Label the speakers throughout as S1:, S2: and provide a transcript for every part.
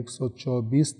S1: 124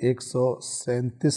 S1: 137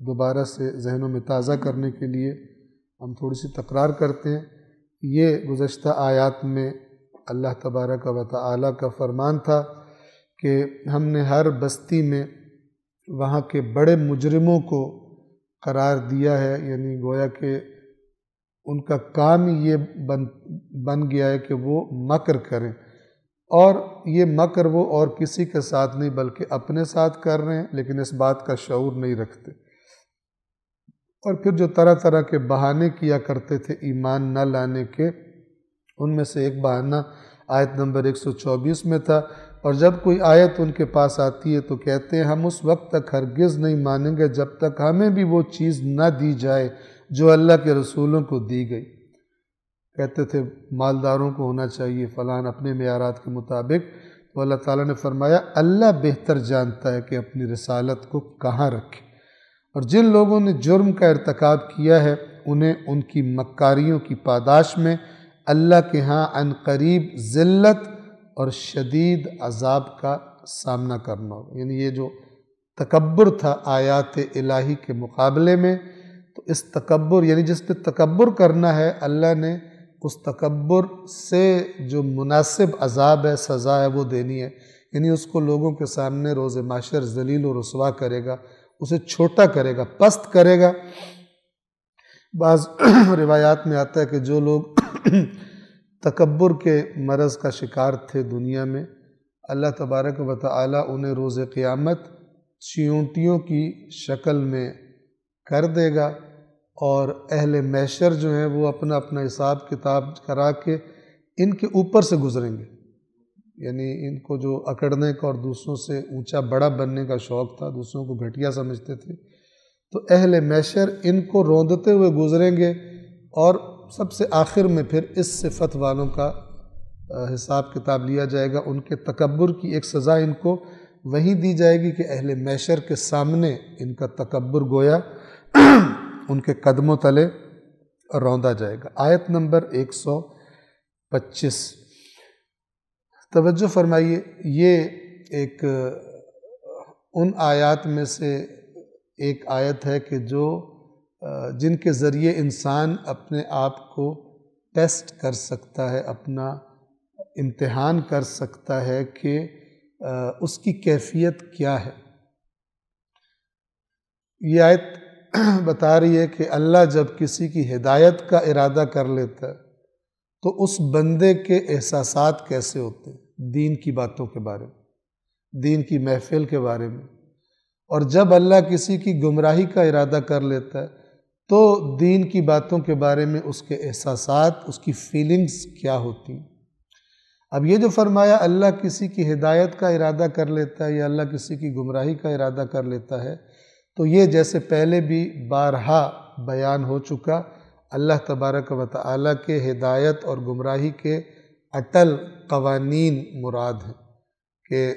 S1: دوبارہ سے ذہنوں میں تازہ کرنے کے لیے ہم تھوڑی سی تکرار کرتے ہیں۔ یہ گزشتہ آیات میں اللہ تبارک و تعالی کا فرمان تھا کہ ہم نے ہر بستی میں وہاں کے بڑے مجرموں کو قرار دیا ہے، یعنی گویا کہ ان کا کام یہ بن گیا ہے کہ وہ مکر کریں، اور یہ مکر وہ اور کسی کے ساتھ نہیں بلکہ اپنے ساتھ کر رہے ہیں، لیکن اس بات کا شعور نہیں رکھتے۔ اور پھر جو طرح طرح کے بہانے کیا کرتے تھے ایمان نہ لانے کے، ان میں سے ایک بہانہ آیت نمبر 124 میں تھا، اور جب کوئی آیت ان کے پاس آتی ہے تو کہتے ہیں ہم اس وقت تک ہرگز نہیں مانیں گے جب تک ہمیں بھی وہ چیز نہ دی جائے جو اللہ کے رسولوں کو دی گئی۔ کہتے تھے مالداروں کو ہونا چاہیے فلان اپنے معیارات کے مطابق، تو اللہ تعالیٰ نے فرمایا اللہ بہتر جانتا ہے کہ اپنی رسالت کو کہاں رکھے، اور جن لوگوں نے جرم کا ارتکاب کیا ہے انہیں ان کی مکاریوں کی پاداش میں اللہ کے ہاں عن قریب ذلت اور شدید عذاب کا سامنا کرنا ہوگا۔ یعنی یہ جو تکبر تھا آیات الہی کے مقابلے میں، تو اس تکبر یعنی جس نے تکبر کرنا ہے اللہ نے اس تکبر سے جو مناسب عذاب ہے، سزا ہے، وہ دینی ہے۔ یعنی اس کو لوگوں کے سامنے روز محشر ذلیل و رسوا کرے گا، اسے چھوٹا کرے گا، پست کرے گا۔ بعض روایات میں آتا ہے کہ جو لوگ تکبر کے مرض کا شکار تھے دنیا میں، اللہ تبارک و تعالی انہیں روز قیامت چیونٹیوں کی شکل میں کر دے گا، اور اہل محشر جو ہیں وہ اپنا اپنا حساب کتاب کرا کے ان کے اوپر سے گزریں گے۔ یعنی ان کو جو اکڑنے کا اور دوسروں سے اونچا بڑا بننے کا شوق تھا، دوسروں کو گھٹیا سمجھتے تھے، تو اہل محشر ان کو روندتے ہوئے گزریں گے، اور سب سے آخر میں پھر اس صفت والوں کا حساب کتاب لیا جائے گا۔ ان کے تکبر کی ایک سزا ان کو وہی دی جائے گی کہ اہل محشر کے سامنے ان کا تکبر گویا ان کے قدموں تلے روندا جائے گا۔ آیت نمبر 125 توجہ فرمائیے، یہ ایک ان آیات میں سے ایک آیت ہے کہ جن کے ذریعے انسان اپنے آپ کو ٹیسٹ کر سکتا ہے، اپنا امتحان کر سکتا ہے کہ اس کی کیفیت کیا ہے۔ یہ آیت بتا رہی ہے کہ اللہ جب کسی کی ہدایت کا ارادہ کر لیتا ہے تو اس بندے کے احساسات کیسے ہوتے ہیں دین کی باتوں کے بارے میں، دین کی محفل کے بارے میں، اور جب اللہ کسی کی گمراہی کا ارادہ کر لیتا ہے تو دین کی باتوں کے بارے میں اس کے احساسات، اس کی فیلنگز کیا ہوتی ہیں۔ اب یہ جو فرمایا اللہ کسی کی ہدایت کا ارادہ کر لیتا ہے یا اللہ کسی کی گمراہی کا ارادہ کر لیتا ہے، تو یہ جیسے پہلے بھی بارہا بیان ہو چکا، اللہ تبارک و تعالی کے ہدایت اور گمراہی کے اٹل قوانین مراد ہیں کہ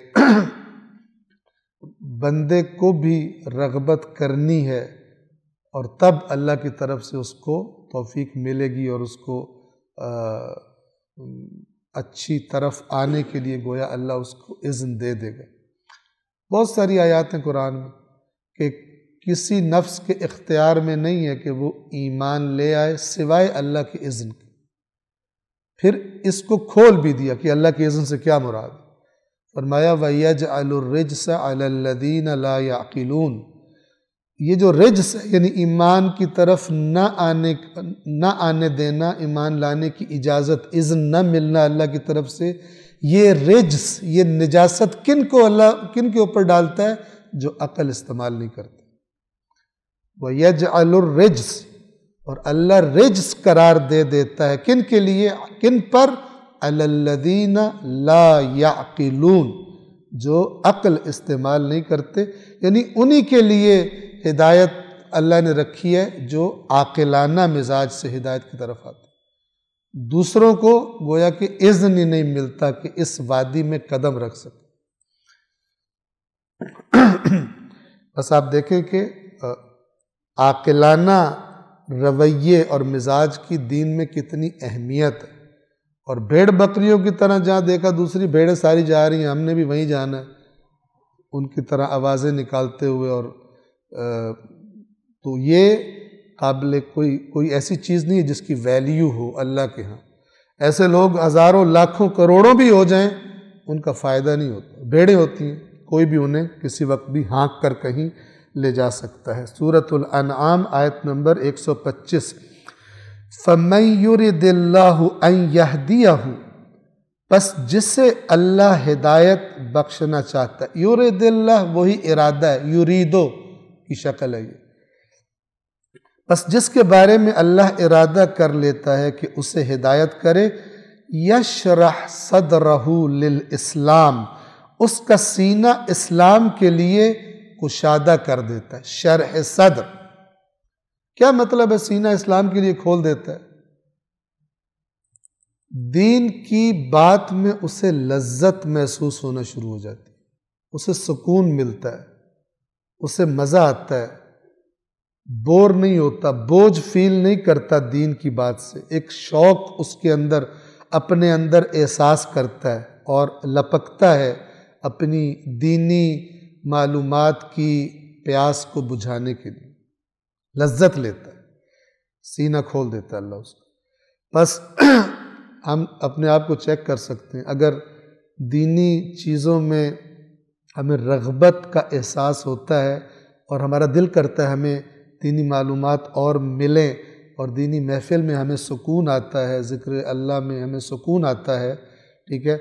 S1: بندے کو بھی رغبت کرنی ہے، اور تب اللہ کی طرف سے اس کو توفیق ملے گی اور اس کو اچھی طرف آنے کے لیے گویا اللہ اس کو اذن دے دے گا۔ بہت ساری آیات ہیں قرآن میں کہ کسی نفس کے اختیار میں نہیں ہے کہ وہ ایمان لے آئے سوائے اللہ کے اذن کے۔ پھر اس کو کھول بھی دیا کہ اللہ کے اذن سے کیا مراد ہے۔ فرمایا وَيَجْعَلُ الرِّجْسَ عَلَى الَّذِينَ لَا يَعْقِلُونَ، یہ جو رجس ہے یعنی ایمان کی طرف نہ آنے دینا، ایمان لانے کی اجازت، اذن نہ ملنا اللہ کی طرف سے، یہ رجس، یہ نجاست کن کے اوپر ڈالتا ہے؟ جو عقل استعمال نہیں کرتا۔ وَيَجْعَلُ الرِّجْسَ، اور اللہ رجس قرار دے دیتا ہے کن کے لیے؟ کن پر؟ عَلَى الَّذِينَ لَا يَعْقِلُونَ، جو عقل استعمال نہیں کرتے، یعنی انہی کے لیے ہدایت اللہ نے رکھی ہے جو عاقلانہ مزاج سے ہدایت کی طرف آتے۔ دوسروں کو گویا کہ اذن ہی نہیں ملتا کہ اس وادی میں قدم رکھ سکے۔ بس آپ دیکھیں کہ عاقلانہ رویے اور مزاج کی دین میں کتنی اہمیت ہے، اور بھیڑ بکریوں کی طرح جہاں دیکھا دوسری بھیڑیں ساری جا رہی ہیں، ہم نے بھی وہیں جانا ہے، ان کی طرح آوازیں نکالتے ہوئے اور تو یہ قابل کوئی ایسی چیز نہیں ہے جس کی ویلیو ہو اللہ کے ہاں. ایسے لوگ ہزاروں لاکھوں کروڑوں بھی ہو جائیں ان کا فائدہ نہیں ہوتا. بھیڑیں ہوتی ہیں، کوئی بھی انہیں کسی وقت بھی ہانک کر کہیں لے جا سکتا ہے. سورۃ الانعام آیت نمبر 125. فَمَن يُرِدِ اللَّهُ أَن يَهْدِيَهُ، بس جسے اللہ ہدایت بخشنا چاہتا ہے. یرید اللہ وہی ارادہ ہے، یریدو کی شکل ہے یہ. بس جس کے بارے میں اللہ ارادہ کر لیتا ہے کہ اسے ہدایت کرے، یشرح صدرہ للاسلام، اس کا سینہ اسلام کے لیے کشادہ کر دیتا ہے. شرح صدر کیا مطلب ہے؟ سینہ اسلام کے لیے کھول دیتا ہے. دین کی بات میں اسے لذت محسوس ہونا شروع ہو جاتی ہے، اسے سکون ملتا ہے، اسے مزہ آتا ہے، بور نہیں ہوتا، بوجھ فیل نہیں کرتا دین کی بات سے. ایک شوق اس کے اندر اپنے اندر احساس کرتا ہے اور لپکتا ہے اپنی دینی معلومات کی پیاس کو بجھانے کے لیے. لذت لیتا ہے، سینہ کھول دیتا ہے اللہ اس کو. بس ہم اپنے آپ کو چیک کر سکتے ہیں. اگر دینی چیزوں میں ہمیں رغبت کا احساس ہوتا ہے اور ہمارا دل کرتا ہے ہمیں دینی معلومات اور ملیں، اور دینی محفل میں ہمیں سکون آتا ہے، ذکر اللہ میں ہمیں سکون آتا ہے، ٹھیک ہے،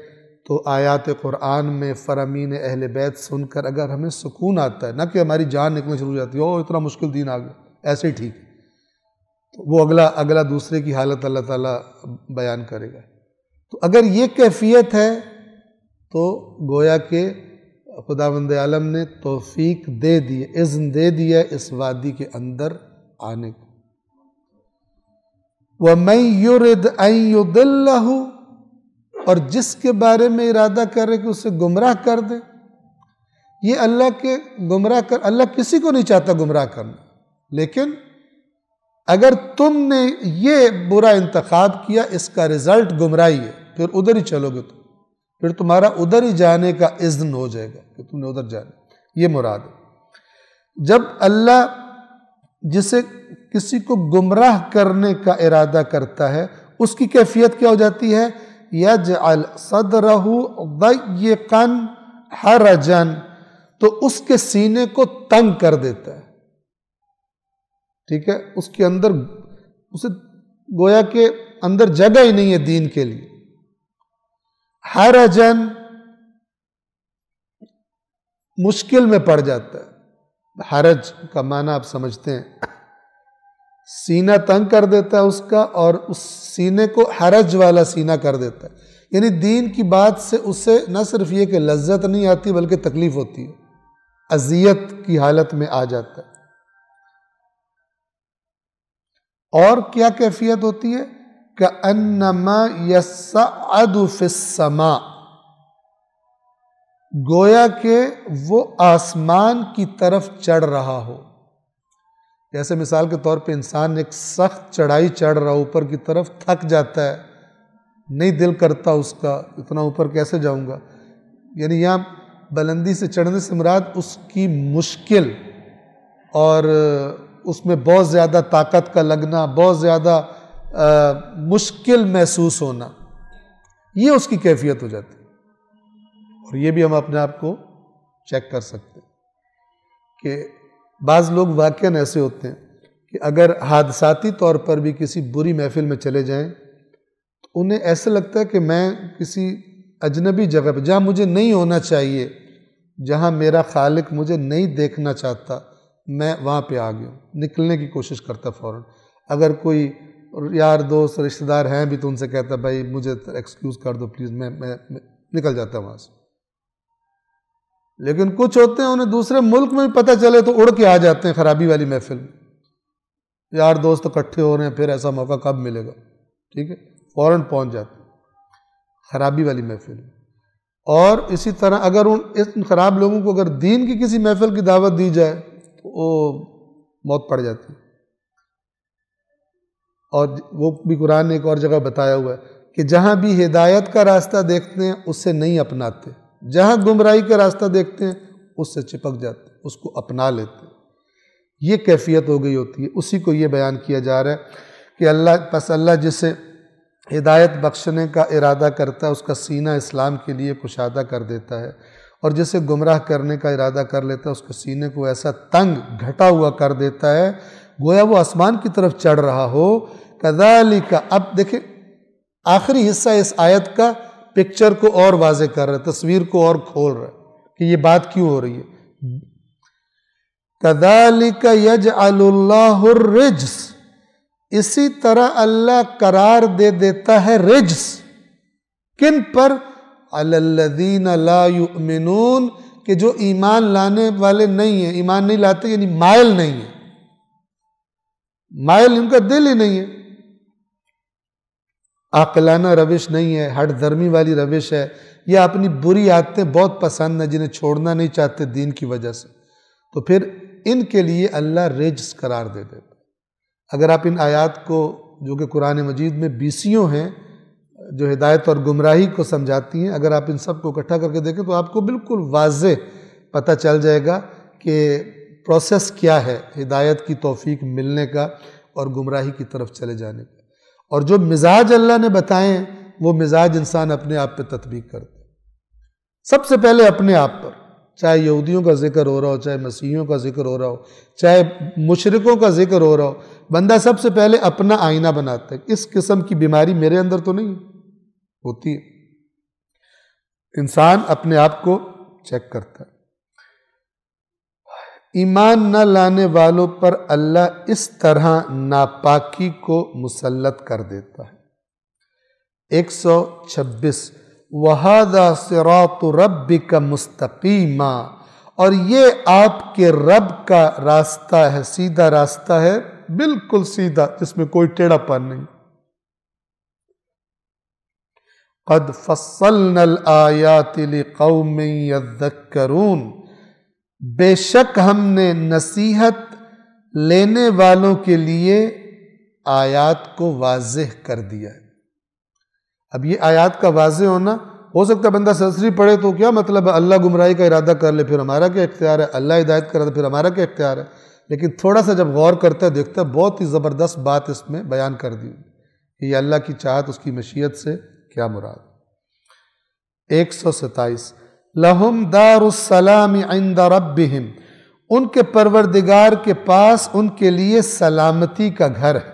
S1: تو آیات قرآن میں فرامین اہل بیت سن کر اگر ہمیں سکون آتا ہے، نہ کہ ہماری جان نکلنا شروع ہو جاتی ہے، اتنا مشکل دین آ گیا، ایسے ہی ٹھیک ہے، تو وہ اگلا دوسرے کی حالت اللہ تعالیٰ بیان کرے گا. تو اگر یہ کیفیت ہے تو گویا کہ خداوند عالم نے توفیق دے دی، اذن دے دیا اس وادی کے اندر آنے کو. وَمَن يُرِدْ أَن يُضِلَّهُ، اور جس کے بارے میں ارادہ کرے کہ اسے گمراہ کر دے. یہ اللہ کسی کو نہیں چاہتا گمراہ کرنا، لیکن اگر تم نے یہ برا انتخاب کیا، اس کا رزلٹ گمراہی ہے، پھر ادھر ہی چلو گے، پھر تمہارا ادھر ہی جانے کا اذن ہو جائے گا کہ تم نے ادھر جانا. یہ مراد ہے. جب اللہ کسی کو گمراہ کرنے کا ارادہ کرتا ہے، اس کی کیفیت کیا ہو جاتی ہے؟ یجعل صدرہ ضیقا حرجا، تو اس کے سینے کو تنگ کر دیتا ہے، ٹھیک ہے، اس کے اندر اسے گویا کہ اندر جگہ ہی نہیں ہے دین کے لیے. حرجن مشکل میں پڑ جاتا ہے. حرج کا معنی آپ سمجھتے ہیں، سینہ تنگ کر دیتا ہے اس کا، اور اس سینے کو حرج والا سینہ کر دیتا ہے. یعنی دین کی بات سے اسے نہ صرف یہ کہ لذت نہیں آتی بلکہ تکلیف ہوتی ہے، اذیت کی حالت میں آ جاتا ہے. اور کیا کیفیت ہوتی ہے؟ كَأَنَّمَا يَصَّعَّدُ فِي السَّمَاءِ، گویا کہ وہ آسمان کی طرف چڑھ رہا ہو. جیسے مثال کے طور پہ انسان ایک سخت چڑھائی چڑھ رہا اوپر کی طرف، تھک جاتا ہے، نہیں دل کرتا اس کا اتنا اوپر کیسے جاؤں گا. یعنی یہاں بلندی سے چڑھنے سے مراد اس کی مشکل اور اس میں بہت زیادہ طاقت کا لگنا، بہت زیادہ مشکل محسوس ہونا، یہ اس کی کیفیت ہو جاتی ہے. اور یہ بھی ہم اپنے آپ کو چیک کر سکتے ہیں کہ بعض لوگ واقعاً ایسے ہوتے ہیں کہ اگر حادثاتی طور پر بھی کسی بری محفل میں چلے جائیں تو انہیں ایسا لگتا ہے کہ میں کسی اجنبی جگہ پہ، جہاں مجھے نہیں ہونا چاہیے، جہاں میرا خالق مجھے نہیں دیکھنا چاہتا، میں وہاں پہ آ گیا ہوں. نکلنے کی کوشش کرتا فوراً. اگر کوئی یار دوست رشتہ دار ہیں بھی تو ان سے کہتا بھائی مجھے ایکسکیوز کر دو پلیز، میں نکل جاتا وہاں سے. لیکن کچھ ہوتے ہیں انہیں دوسرے ملک میں بھی پتہ چلے تو اڑ کے آ جاتے ہیں خرابی والی محفل میں. یار دوست اکٹھے ہو رہے ہیں، پھر ایسا موقع کب ملے گا، ٹھیک ہے، فوراً پہنچ جاتے ہیں خرابی والی محفل میں. اور اسی طرح اگر ان خراب لوگوں کو اگر دین کی کسی محفل کی دعوت دی جائے تو وہ موت پڑ جاتی ہے. اور وہ بھی قرآن نے ایک اور جگہ بتایا ہوا ہے کہ جہاں بھی ہدایت کا راستہ دیکھتے ہیں اسے نہیں اپناتے، جہاں گمراہی کا راستہ دیکھتے ہیں اس سے چپک جاتے ہیں، اس کو اپنا لیتے ہیں. یہ کیفیت ہو گئی ہوتی ہے. اسی کو یہ بیان کیا جا رہا ہے کہ اللہ جسے ہدایت بخشنے کا ارادہ کرتا ہے اس کا سینہ اسلام کے لیے کشادہ کر دیتا ہے، اور جسے گمراہ کرنے کا ارادہ کر لیتا ہے اس کے سینے کو ایسا تنگ گھٹا ہوا کر دیتا ہے گویا وہ آسمان کی طرف چڑھ رہا ہو. کذالک، اب دیکھیں آخری حصہ اس آیت کا پکچر کو اور واضح کر رہا ہے، تصویر کو اور کھول رہا ہے کہ یہ بات کیوں ہو رہی ہے. کذالک یجعل اللہ الرجس، اسی طرح اللہ قرار دے دیتا ہے رجس. کن پر؟ علی الذین لا یؤمنون، کہ جو ایمان لانے والے نہیں ہیں، ایمان نہیں لاتے یعنی مائل نہیں ہیں، مائل ان کا دل ہی نہیں ہے، عاقلانہ روش نہیں ہے، ہٹ دھرمی والی روش ہے، یا اپنی بری عادتیں بہت پسند ہیں جنہیں چھوڑنا نہیں چاہتے دین کی وجہ سے، تو پھر ان کے لیے اللہ رجس قرار دے دیتا. اگر آپ ان آیات کو جو کہ قرآن مجید میں 20 ہیں جو ہدایت اور گمراہی کو سمجھاتی ہیں، اگر آپ ان سب کو اکٹھا کر کے دیکھیں تو آپ کو بالکل واضح پتہ چل جائے گا کہ پروسیس کیا ہے ہدایت کی توفیق ملنے کا اور گمراہی کی طرف چلے جانے کا. اور جو مزاج اللہ نے بتائے ہیں وہ مزاج انسان اپنے آپ پہ تطبیق کرتا ہے. سب سے پہلے اپنے آپ پر، چاہے یہودیوں کا ذکر ہو رہا ہو، چاہے مسیحیوں کا ذکر ہو رہا ہو، چاہے مشرکوں کا ذکر ہو رہا ہو، بندہ سب سے پہلے اپنا آئینہ بناتا ہے. اس قسم کی بیماری میرے اندر تو نہیں ہوتی ہے. انسان اپنے آپ کو چیک کرتا ہے. ایمان نہ لانے والوں پر اللہ اس طرح ناپاکی کو مسلط کر دیتا ہے. 126 وَهَذَا صِرَاطُ رَبِّكَ مُسْتَقِيمًا، اور یہ آپ کے رب کا راستہ ہے، سیدھا راستہ ہے، بالکل سیدھا جس میں کوئی ٹیڑھا پن نہیں. قَدْ فَصَّلْنَا الْآيَاتِ لِقَوْمٍ يَذَّكَّرُونَ، بے شک ہم نے نصیحت لینے والوں کے لیے آیات کو واضح کر دیا ہے. اب یہ آیات کا واضح ہونا، ہو سکتا ہے بندہ سرسری پڑھے تو کیا مطلب ہے، اللہ گمراہی کا ارادہ کر لے پھر ہمارا کیا اختیار ہے، اللہ ہدایت کر دے پھر ہمارا کیا اختیار ہے. لیکن تھوڑا سا جب غور کرتا ہے دیکھتا ہے بہت ہی زبردست بات اس میں بیان کر دی کہ یہ اللہ کی چاہت، اس کی مشیت سے کیا مراد. 127 لَهُمْ دَارُ السَّلَامِ عِنْدَ رَبِّهِمْ، ان کے پروردگار کے پاس ان کے لیے سلامتی کا گھر ہے.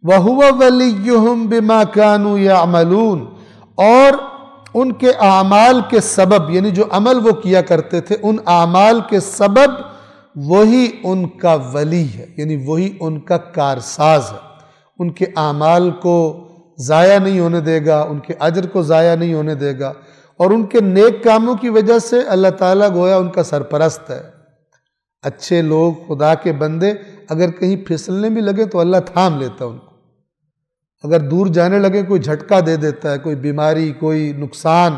S1: وَهُوَ وَلِيُّهُمْ بِمَا كَانُوا يَعْمَلُونَ، اور ان کے اعمال کے سبب، یعنی جو عمل وہ کیا کرتے تھے ان اعمال کے سبب وہی ان کا ولی ہے، یعنی وہی ان کا کارساز ہے. ان کے اعمال کو ضائع نہیں ہونے دے گا، ان کے اجر کو ضائع نہیں ہونے دے گا، اور ان کے نیک کاموں کی وجہ سے اللہ تعالیٰ گویا ان کا سرپرست ہے. اچھے لوگ، خدا کے بندے اگر کہیں پھسلنے بھی لگے تو اللہ تھام لیتا ان کو، اگر دور جانے لگے کوئی جھٹکا دے دیتا ہے، کوئی بیماری، کوئی نقصان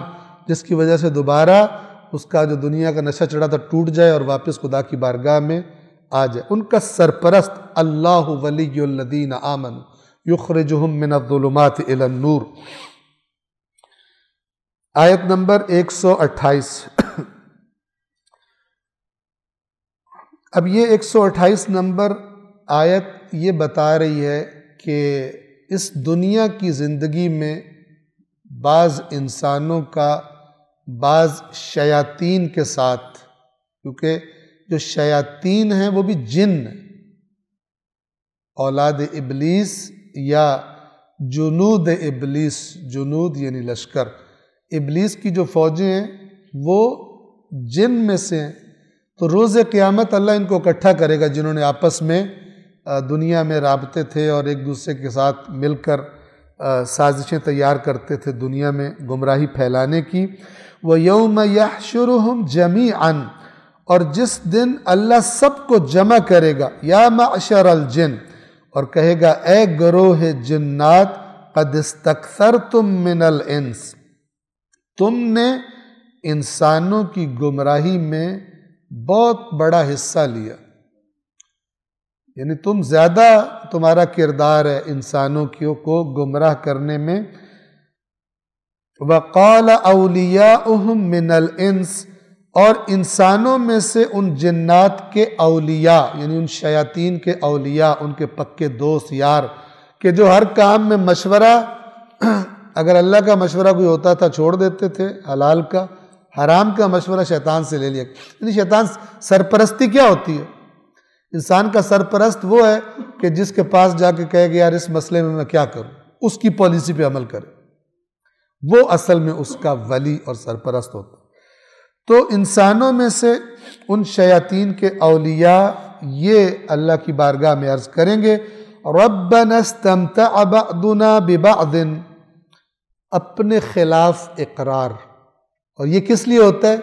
S1: جس کی وجہ سے دوبارہ اس کا جو دنیا کا نشہ چڑھا تھا ٹوٹ جائے اور واپس خدا کی بارگاہ میں آ جائے. ان کا سرپرست اللہ ولی الذین آمنوا یخرجہم من الظلمات الی النور. آیت نمبر 128. اب یہ 128 نمبر آیت یہ بتا رہی ہے کہ اس دنیا کی زندگی میں بعض انسانوں کا بعض شیاطین کے ساتھ، کیونکہ جو شیاطین ہیں وہ بھی جن ہیں، اولاد ابلیس یا جنود ابلیس، جنود یعنی لشکر، ابلیس کی جو فوجیں ہیں وہ جن میں سے ہیں. تو روز قیامت اللہ ان کو اکٹھا کرے گا جنہوں نے آپس میں دنیا میں رابطے تھے اور ایک دوسرے کے ساتھ مل کر سازشیں تیار کرتے تھے دنیا میں گمراہی پھیلانے کی. وَيَوْمَ يَحْشُرُهُمْ جَمِيعًا، اور جس دن اللہ سب کو جمع کرے گا، یا معشر الجن، اور کہے گا اے گروہ جنات، قد استکثرتم من الانس، تم نے انسانوں کی گمراہی میں بہت بڑا حصہ لیا، یعنی تم زیادہ تمہارا کردار ہے انسانوں کو گمراہ کرنے میں. وَقَالَ أَوْلِيَاؤُهُمْ مِنَ الْإِنسِ، اور انسانوں میں سے ان جنات کے اولیاء یعنی ان شیاطین کے اولیاء، ان کے پکے دوست یار کہ جو ہر کام میں مشورہ، اگر اللہ کا مشورہ کوئی ہوتا تھا چھوڑ دیتے تھے، حلال کا حرام کا مشورہ شیطان سے لے لیا۔ یعنی شیطان سرپرستی کیا ہوتی ہے؟ انسان کا سرپرست وہ ہے کہ جس کے پاس جا کے کہے کہ یار اس مسئلے میں کیا کروں، اس کی پالیسی پہ عمل کرے، وہ اصل میں اس کا ولی اور سرپرست ہوتا ہے۔ تو انسانوں میں سے ان شیاطین کے اولیاء یہ اللہ کی بارگاہ میں عرض کریں گے ربنا استمتع بعضنا ببعض، اپنے خلاف اقرار۔ اور یہ کس لیے ہوتا ہے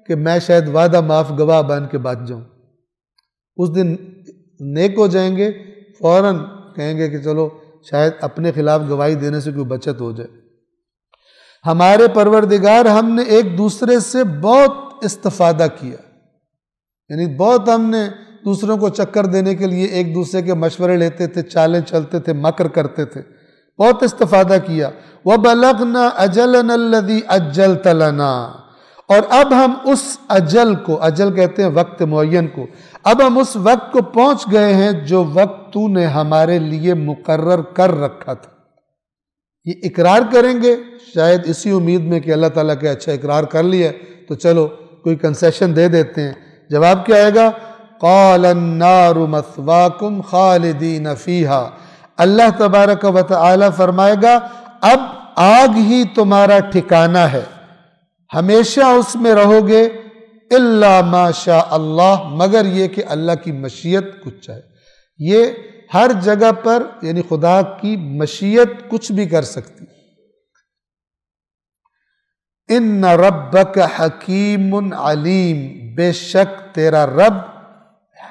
S1: کہ میں شاید وعدہ معاف گواہ بن کے بچ جاؤں، اس دن نیک ہو جائیں گے، فوراً کہیں گے کہ چلو شاید اپنے خلاف گواہی دینے سے کوئی بچت ہو جائے۔ ہمارے پروردگار ہم نے ایک دوسرے سے بہت استفادہ کیا، یعنی بہت ہم نے دوسروں کو چکر دینے کے لیے ایک دوسرے کے مشورے لیتے تھے، چالیں چلتے تھے، مکر کرتے تھے، بہت استفادہ کیا۔ وَبَلَغْنَا أَجَلَنَا الَّذِي أَجَّلْتَ لَنَا، اور اب ہم اس اجل کو، اجل کہتے ہیں وقت معین کو، اب ہم اس وقت کو پہنچ گئے ہیں جو وقت تو نے ہمارے لیے مقرر کر رکھا تھا۔ یہ اقرار کریں گے شاید اسی امید میں کہ اللہ تعالیٰ کہ اچھا اقرار کر لیا تو چلو کوئی کنسیشن دے دیتے ہیں۔ جواب کیا آئے گا؟ قال النار مثواکم خالدین فیہا، اللہ تبارک و تعالی فرمائے گا اب آگ ہی تمہارا ٹھکانہ ہے، ہمیشہ اس میں رہو گے، الا ما شاء اللہ، مگر یہ کہ اللہ کی مشیت کچھ چاہے۔ یہ ہر جگہ پر یعنی خدا کی مشیت کچھ بھی کر سکتی۔ ان ربک حکیم علیم، بے شک تیرا رب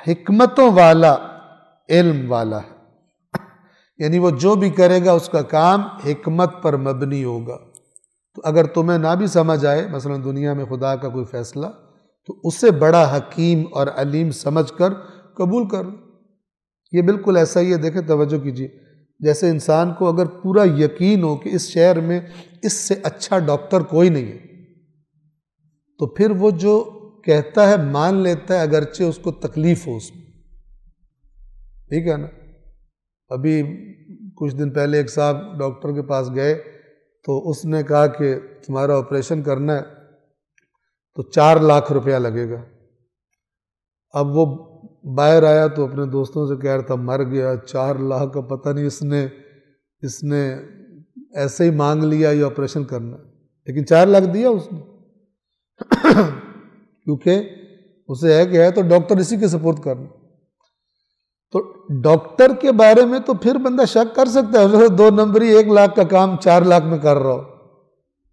S1: حکمتوں والا، علم والا ہے، یعنی وہ جو بھی کرے گا اس کا کام حکمت پر مبنی ہوگا۔ تو اگر تمہیں نہ بھی سمجھ آئے مثلا دنیا میں خدا کا کوئی فیصلہ، تو اسے بڑا حکیم اور علیم سمجھ کر قبول کر لو۔ یہ بالکل ایسا ہی ہے، دیکھیں توجہ کیجیے، جیسے انسان کو اگر پورا یقین ہو کہ اس شہر میں اس سے اچھا ڈاکٹر کوئی نہیں ہے، تو پھر وہ جو کہتا ہے مان لیتا ہے اگرچہ اس کو تکلیف ہو اس میں، ٹھیک ہے نا۔ ابھی کچھ دن پہلے ایک صاحب ڈاکٹر کے پاس گئے تو اس نے کہا کہ تمہارا آپریشن کرنا ہے تو 4 لاکھ روپیہ لگے گا۔ اب وہ باہر آیا تو اپنے دوستوں سے کہہ رہا تھا مر گیا، 4 لاکھ کا پتہ نہیں اس نے ایسے ہی مانگ لیا یہ آپریشن کرنا، لیکن 4 لاکھ دیا اس نے کیونکہ اسے ہے کہ ہے تو ڈاکٹر اسی کے سپورٹ کرنا۔ تو ڈاکٹر کے بارے میں تو پھر بندہ شک کر سکتا ہے، 2 نمبری 1 لاکھ کا کام 4 لاکھ میں کر رہا ہو،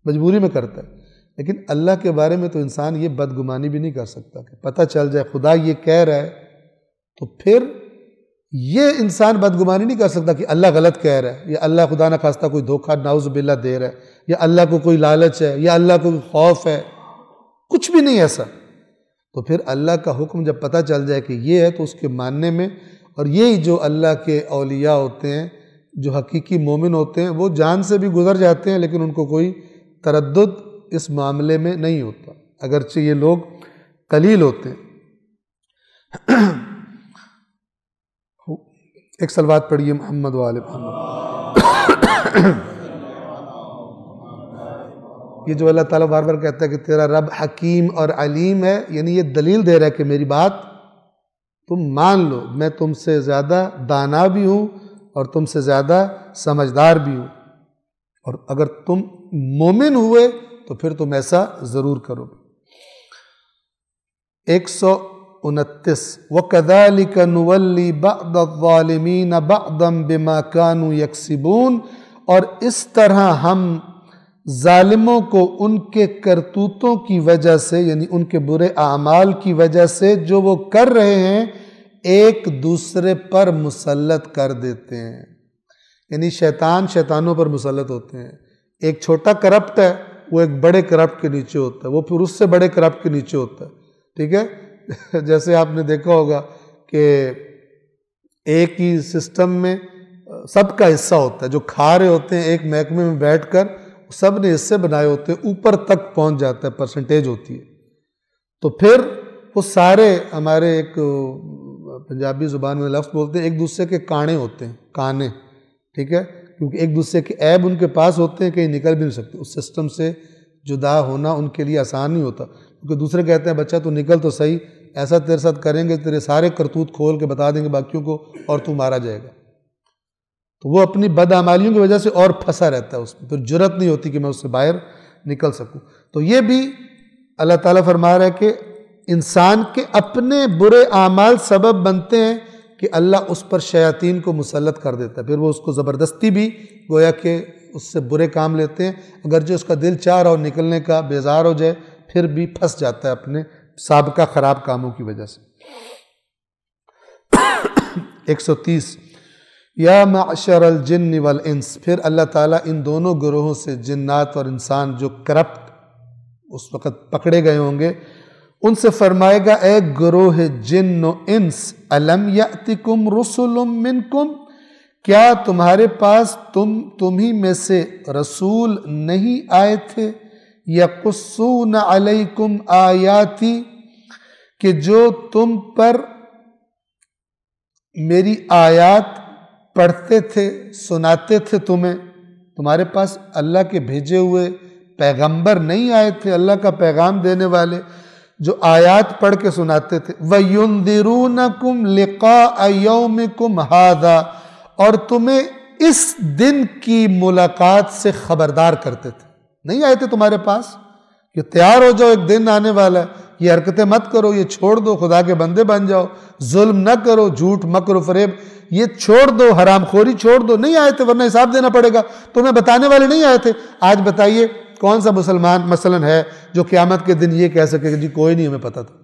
S1: مجبوری میں کرتا ہے۔ لیکن اللہ کے بارے میں تو انسان یہ بدگمانی بھی نہیں کر سکتا کہ پتہ چل جائے خدا یہ کہہ رہا ہے تو پھر یہ انسان بدگمانی نہیں کر سکتا کہ اللہ غلط کہہ رہا ہے، یا اللہ خدا نہ خواستہ کوئی دھوکہ نعوذ باللہ دے رہا ہے، یا اللہ کو کوئی لالچ ہے، یا اللہ کو کوئی خوف ہے، کچھ بھی نہیں ایسا۔ تو پھر اللہ کا حکم جب پتہ چل جائے کہ یہ ہے تو اس کے ماننے میں، اور یہی جو اللہ کے اولیاء ہوتے ہیں، جو حقیقی مومن ہوتے ہیں، وہ جان سے بھی گزر جاتے ہیں لیکن ان کو کوئی تردد اس معاملے میں نہیں ہوتا، اگرچہ یہ لوگ قلیل ہوتے ہیں۔ ایک صلوات پڑھیے محمد و آل محمد۔ یہ جو اللہ تعالیٰ بار بار کہتا ہے کہ تیرا رب حکیم اور علیم ہے، یعنی یہ دلیل دے رہا ہے کہ میری بات تم مان لو، میں تم سے زیادہ دانا بھی ہوں اور تم سے زیادہ سمجھدار بھی ہوں، اور اگر تم مومن ہوئے تو پھر تم ایسا ضرور کرو۔ 129 وَكَذَلِكَ نُوَلِّي بَعْضَ الظَّالِمِينَ بَعْضًا بِمَا كَانُوا يَكْسِبُونَ، اور اس طرح ہم ظالموں کو ان کے کرتوتوں کی وجہ سے، یعنی ان کے برے اعمال کی وجہ سے جو وہ کر رہے ہیں، ایک دوسرے پر مسلط کر دیتے ہیں۔ یعنی شیطانوں پر مسلط ہوتے ہیں۔ ایک چھوٹا کرپٹ ہے، وہ ایک بڑے کرپٹ کے نیچے ہوتا ہے، وہ پھر اس سے بڑے کرپٹ کے نیچے ہوتا ہے، ٹھیک ہے۔ جیسے آپ نے دیکھا ہوگا کہ ایک ہی سسٹم میں سب کا حصہ ہوتا ہے، جو کھا رہے ہوتے ہیں ایک محکمے میں بیٹھ کر، سب نے حصے بنائے ہوتے ہیں، اوپر تک پہنچ جاتا ہے، پرسنٹیج ہوتی ہے۔ تو پھر وہ سارے ہمارے ایک پنجابی زبان میں لفظ بولتے ہیں، ایک دوسرے کے کانے ہوتے ہیں، کانے، ٹھیک ہے، کیونکہ ایک دوسرے کے عیب ان کے پاس ہوتے ہیں، کہیں نکل بھی نہیں سکتے، اس سسٹم سے جدا ہونا ان کے لیے آسان نہیں ہوتا، کیونکہ دوسرے کہتے ہیں بچہ تو نکل تو صحیح، ایسا تیرے ساتھ کریں گے تیرے سارے کرتوت کھول کے بتا دیں گے باقیوں کو اور تو مارا جائے گا، تو وہ اپنی بدعمالیوں کی وجہ سے اور پھنسا رہتا ہے اس میں، پھر جرأت نہیں ہوتی کہ میں اس سے باہر نکل سکوں۔ تو یہ بھی اللہ تعالیٰ فرما رہا ہے کہ انسان کے اپنے برے اعمال سبب بنتے ہیں کہ اللہ اس پر شیاطین کو مسلط کر دیتا ہے، پھر وہ اس کو زبردستی بھی گویا کہ اس سے برے کام لیتے ہیں، اگرچہ اس کا دل چاہ رہا ہو نکلنے کا، بیزار ہو جائے، پھر بھی پھنس جاتا ہے اپنے سابقہ خراب کاموں کی وجہ سے۔ 130 یا معشر الجن والانس، پھر اللہ تعالیٰ ان دونوں گروہوں سے، جنات اور انسان جو کرپٹ اس وقت پکڑے گئے ہوں گے، ان سے فرمائے گا اے گروہ جن و انس الم یأتکم رسل منکم، کیا تمہارے پاس تمہیں میں سے رسول نہیں آئے تھے، یقصون علیکم آیاتی، کہ جو تم پر میری آیات پڑھتے تھے، سناتے تھے تمہیں، تمہارے پاس اللہ کے بھیجے ہوئے پیغمبر نہیں آئے تھے، اللہ کا پیغام دینے والے جو آیات پڑھ کے سناتے تھے، وَيُنذِرُونَكُمْ لِقَاءَ يَوْمِكُمْ هَذَا، اور تمہیں اس دن کی ملاقات سے خبردار کرتے تھے، نہیں آئے تھے تمہارے پاس کہ تیار ہو جاؤ ایک دن آنے والا ہے، یہ حرکتیں مت کرو، یہ چھوڑ دو، خدا کے بندے بن جاؤ، ظلم نہ کرو، جھوٹ مکر و فریب یہ چھوڑ دو، حرام خوری چھوڑ دو، نہیں آئے تھے ورنہ حساب دینا پڑے گا، تمہیں بتانے والے نہیں آئے تھے۔ آج بتائیے کون سا مسلمان مثلاً ہے جو قیامت کے دن یہ کہہ سکے کہ جی کوئی نہیں ہمیں پتہ تھا؟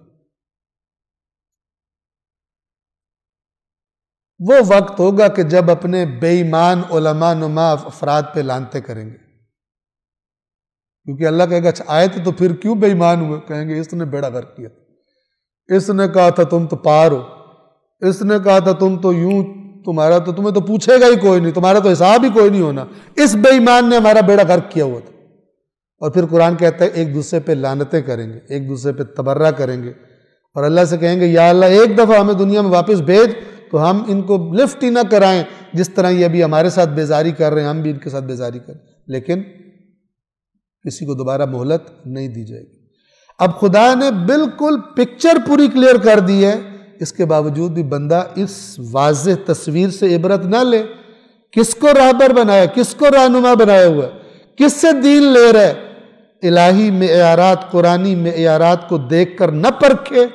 S1: وہ وقت ہوگا کہ جب اپنے بے ایمان علماء نما افراد پہ لانتے کریں گے، کیونکہ اللہ کہے گا اچھا آئے تھے تو پھر کیوں بے ایمان ہوئے؟ کہیں گے اس نے بیڑا غرق کیا، اس نے کہا تھا تم تو پار ہو، اس نے کہا تھا تم تو یوں، تمہارا تو تمہیں تو پوچھے گا ہی کوئی نہیں، تمہارا تو حساب ہی کوئی نہیں ہونا، اس بے ایمان نے ہمارا بیڑا غرق کیا ہوا تھا۔ اور پھر قرآن کہتا ہے ایک دوسرے پہ لعنتیں کریں گے، ایک دوسرے پہ تبرہ کریں گے، اور اللہ سے کہیں گے یا اللہ ایک دفعہ ہمیں دنیا میں واپس بھیج تو ہم ان کو لفٹ ہی نہ کرائیں، جس طرح یہ ابھی ہمارے ساتھ بیزاری کر رہے ہیں ہم بھی ان کے ساتھ بیزاری کریں، لیکن کسی کو دوبارہ مہلت نہیں دی جائے گی۔ اب خدا نے بالکل پکچر پوری کلیئر کر دی ہے، اس کے باوجود بھی بندہ اس واضح تصویر سے عبرت نہ لے، کس کو راہبر بنایا، کس کو رہنما بنایا ہوا ہے، کس سے دین لے رہا ہے، الہی معیارات، قرآنی معیارات کو دیکھ کر نہ پرکھے،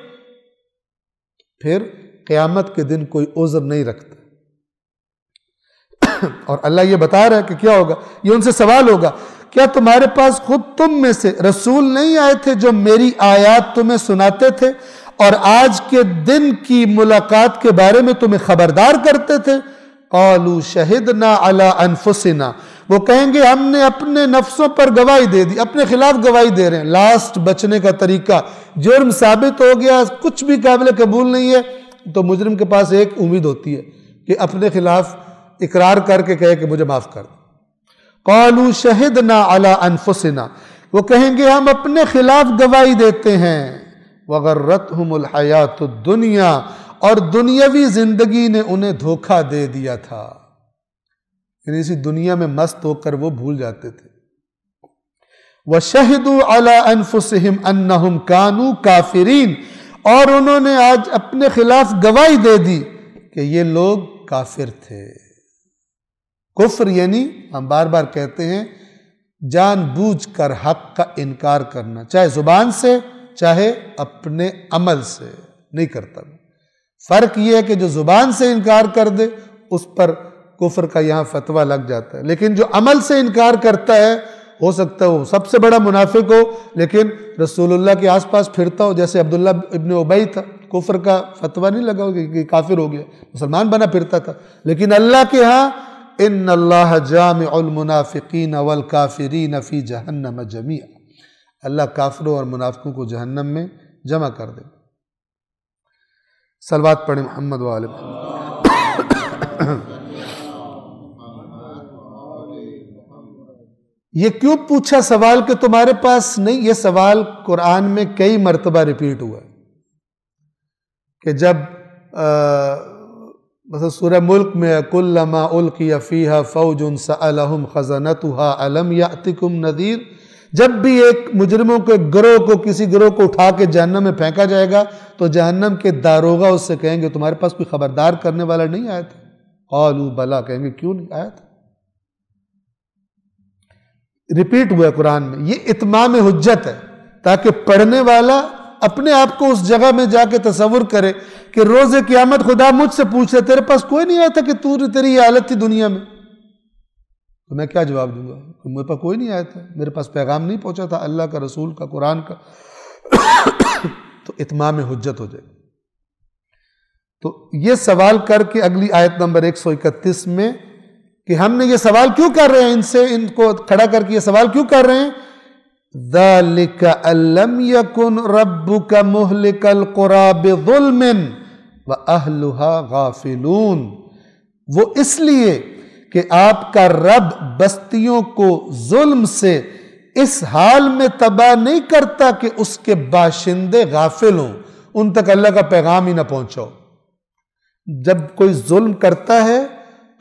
S1: پھر قیامت کے دن کوئی عذر نہیں رکھتا۔ اور اللہ یہ بتا رہا ہے کہ کیا ہوگا، یہ ان سے سوال ہوگا کیا تمہارے پاس خود تم میں سے رسول نہیں آئے تھے جو میری آیات تمہیں سناتے تھے اور آج کے دن کی ملاقات کے بارے میں تمہیں خبردار کرتے تھے؟ قالوا شہدنا علی انفسنا، وہ کہیں گے ہم نے اپنے نفسوں پر گواہی دے دی، اپنے خلاف گواہی دے رہے ہیں۔ لاسٹ بچنے کا طریقہ، جرم ثابت ہو گیا، کچھ بھی قابل قبول نہیں ہے، تو مجرم کے پاس ایک امید ہوتی ہے کہ اپنے خلاف اقرار کر کے کہے کہ مجھے معاف کر دو۔ قالوا شہدنا علی انفسنا، وہ کہیں گے ہم اپنے خلاف گواہی دیتے ہیں۔ وغرتہم الحیات الدنیا، اور دنیاوی زندگی نے انہیں دھوکہ دے دیا تھا، یعنی اسی دنیا میں مست ہو کر وہ بھول جاتے تھے۔ وشہدوا علی انفسہم انہم کانوا کافرین، اور انہوں نے آج اپنے خلاف گواہی دے دی کہ یہ لوگ کافر تھے۔ کفر یعنی ہم بار بار کہتے ہیں جان بوجھ کر حق کا انکار کرنا، چاہے زبان سے چاہے اپنے عمل سے، نہیں کرتا۔ فرق یہ ہے کہ جو زبان سے انکار کر دے اس پر کفر کا یہاں فتویٰ لگ جاتا ہے، لیکن جو عمل سے انکار کرتا ہے ہو سکتا ہے وہ سب سے بڑا منافق ہو لیکن رسول اللہ کے آس پاس پھرتا ہو، جیسے عبداللہ ابن ابی تھا، کفر کا فتویٰ نہیں لگا کہ کافر ہو گیا، مسلمان بنا پھرتا تھا، لیکن اللہ کے ہاں ان اللہ جامع المنافقین والکافرین فی جہنم جمیعا، اللہ کافروں اور منافقوں کو جہنم میں جمع کر دے۔ صلوات پڑھیں محمد و آل محمد۔ یہ کیوں پوچھا سوال کہ تمہارے پاس نہیں؟ یہ سوال قرآن میں کئی مرتبہ ریپیٹ ہوا ہے کہ جب مثلا سورہ ملک میں کلما القی فیہا فوج سألہم خزنتہا الم یأتکم نذیر، جب بھی ایک مجرموں کے گروہ کو، کسی گروہ کو اٹھا کے جہنم میں پھینکا جائے گا تو جہنم کے داروغہ اس سے کہیں گے تمہارے پاس کوئی خبردار کرنے والا نہیں آیا تھا؟ قالوا بلا، کہیں گے کیوں نہیں آیا تھا؟ ریپیٹ ہوا ہے قرآن میں۔ یہ اتمام حجت ہے تاکہ پڑھنے والا اپنے آپ کو اس جگہ میں جا کے تصور کرے کہ روز قیامت خدا مجھ سے پوچھے تیرے پاس کوئی نہیں آیا تھا کہ تیری یہ حالت تھی دنیا میں، تو میں کیا جواب دوں گا کہ میرے پاس کوئی نہیں آیا تھا، میرے پاس پیغام نہیں پہنچا تھا اللہ کا، رسول کا، قرآن کا تو اتمام حجت ہو جائے گی۔ تو یہ سوال کر کے اگلی آیت نمبر 131 میں کہ ہم نے یہ سوال کیوں کر رہے ہیں ان سے، ان کو کھڑا کر کے یہ سوال کیوں کر رہے ہیں؟ ذَلِكَ أَلَّمْ يَكُنْ رَبُّكَ مُهْلِكَ الْقُرَى بِظُلْمٍ وَأَهْلُهَا غَافِلُونَ، وہ اس لیے کہ آپ کا رب بستیوں کو ظلم سے اس حال میں تباہ نہیں کرتا کہ اس کے باشندے غافل ہوں، ان تک اللہ کا پیغام ہی نہ پہنچاؤ۔ جب کوئی ظلم کرتا ہے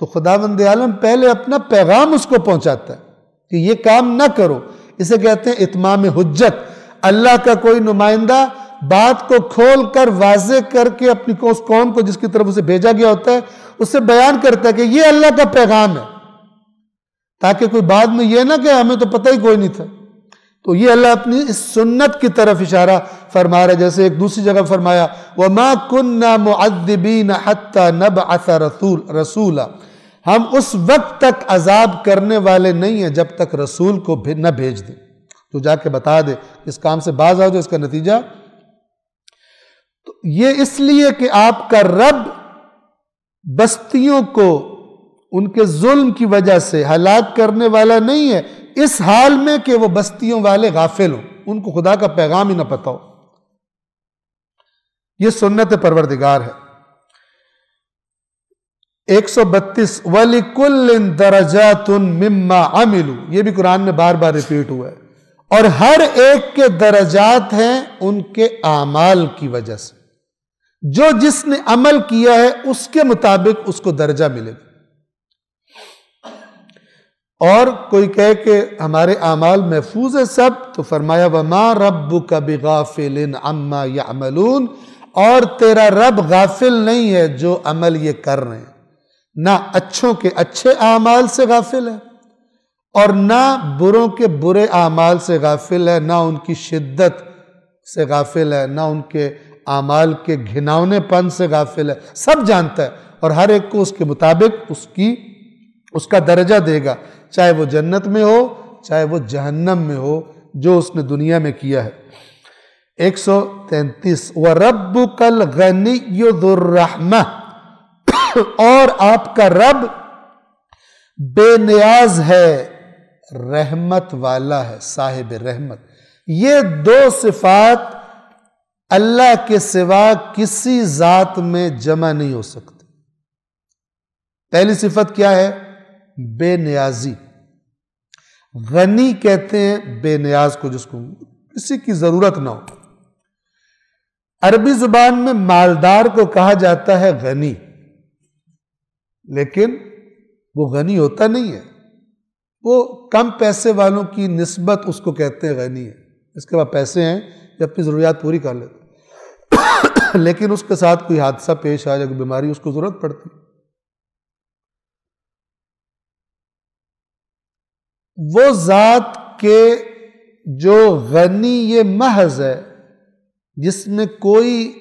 S1: تو خداوند عالم پہلے اپنا پیغام اس کو پہنچاتا ہے کہ یہ کام نہ کرو۔ اسے کہتے ہیں اتمام حجت۔ اللہ کا کوئی نمائندہ بات کو کھول کر واضح کر کے اپنی اس قوم کو جس کی طرف اسے بھیجا گیا ہوتا ہے اسے بیان کرتا ہے کہ یہ اللہ کا پیغام ہے، تاکہ کوئی بعد میں یہ نہ کہ ہمیں تو پتہ ہی کوئی نہیں تھا۔ تو یہ اللہ اپنی اس سنت کی طرف اشارہ فرما رہا ہے، جیسے ایک دوسری جگہ فرمایا وَمَا كُنَّا مُعَذِّبِينَ حَتَّى نَبْعَثَ رَسُولًا، ہم اس وقت تک عذاب کرنے والے نہیں ہیں جب تک رسول کو نہ بھیج دیں، تو جا کے بتا دے اس کام سے باز آؤ جو اس کا نتیجہ۔ تو یہ اس لیے کہ آپ کا رب بستیوں کو ان کے ظلم کی وجہ سے ہلاک کرنے والا نہیں ہے اس حال میں کہ وہ بستیوں والے غافل ہوں، ان کو خدا کا پیغام ہی نہ پتہ ہو۔ یہ سنت پروردگار ہے۔ 132 وَلِكُلٍّ دَرَجَاتٌ مِّمَّا عَمِلُوا، یہ بھی قرآن میں بار بار ریپیٹ ہوا ہے، اور ہر ایک کے درجات ہیں ان کے اعمال کی وجہ سے، جو جس نے عمل کیا ہے اس کے مطابق اس کو درجہ ملے گا۔ اور کوئی کہے کہ ہمارے اعمال محفوظ ہے سب، تو فرمایا وَمَا رَبُّكَ بِغَافِلٍ عَمَّا يَعْمَلُونَ، اور تیرا رب غافل نہیں ہے جو عمل یہ کر رہے ہیں، نہ اچھوں کے اچھے اعمال سے غافل ہے اور نہ بروں کے برے اعمال سے غافل ہے، نہ ان کی شدت سے غافل ہے، نہ ان کے اعمال کے گھناؤنے پن سے غافل ہے، سب جانتا ہے اور ہر ایک کو اس کے مطابق اس کا درجہ دے گا، چاہے وہ جنت میں ہو چاہے وہ جہنم میں ہو، جو اس نے دنیا میں کیا ہے۔ 133 وَرَبُّكَ الْغَنِيُّ ذُو الرَّحْمَةِ، اور آپ کا رب بے نیاز ہے، رحمت والا ہے، صاحب رحمت۔ یہ دو صفات اللہ کے سوا کسی ذات میں جمع نہیں ہو سکتی۔ پہلی صفت کیا ہے؟ بے نیازی۔ غنی کہتے ہیں بے نیاز کو، جس کو کسی کی ضرورت نہ ہو۔ عربی زبان میں مالدار کو کہا جاتا ہے غنی، لیکن وہ غنی ہوتا نہیں ہے، وہ کم پیسے والوں کی نسبت اس کو کہتے ہیں غنی ہے۔ اس کے بعد پیسے ہیں جو اپنی ضروریات پوری کر لیتے، لیکن اس کے ساتھ کوئی حادثہ پیش آ جائے، کوئی بیماری، اس کو ضرورت پڑتی۔ وہ ذات کے جو غنی یہ محض ہے، جس میں کوئی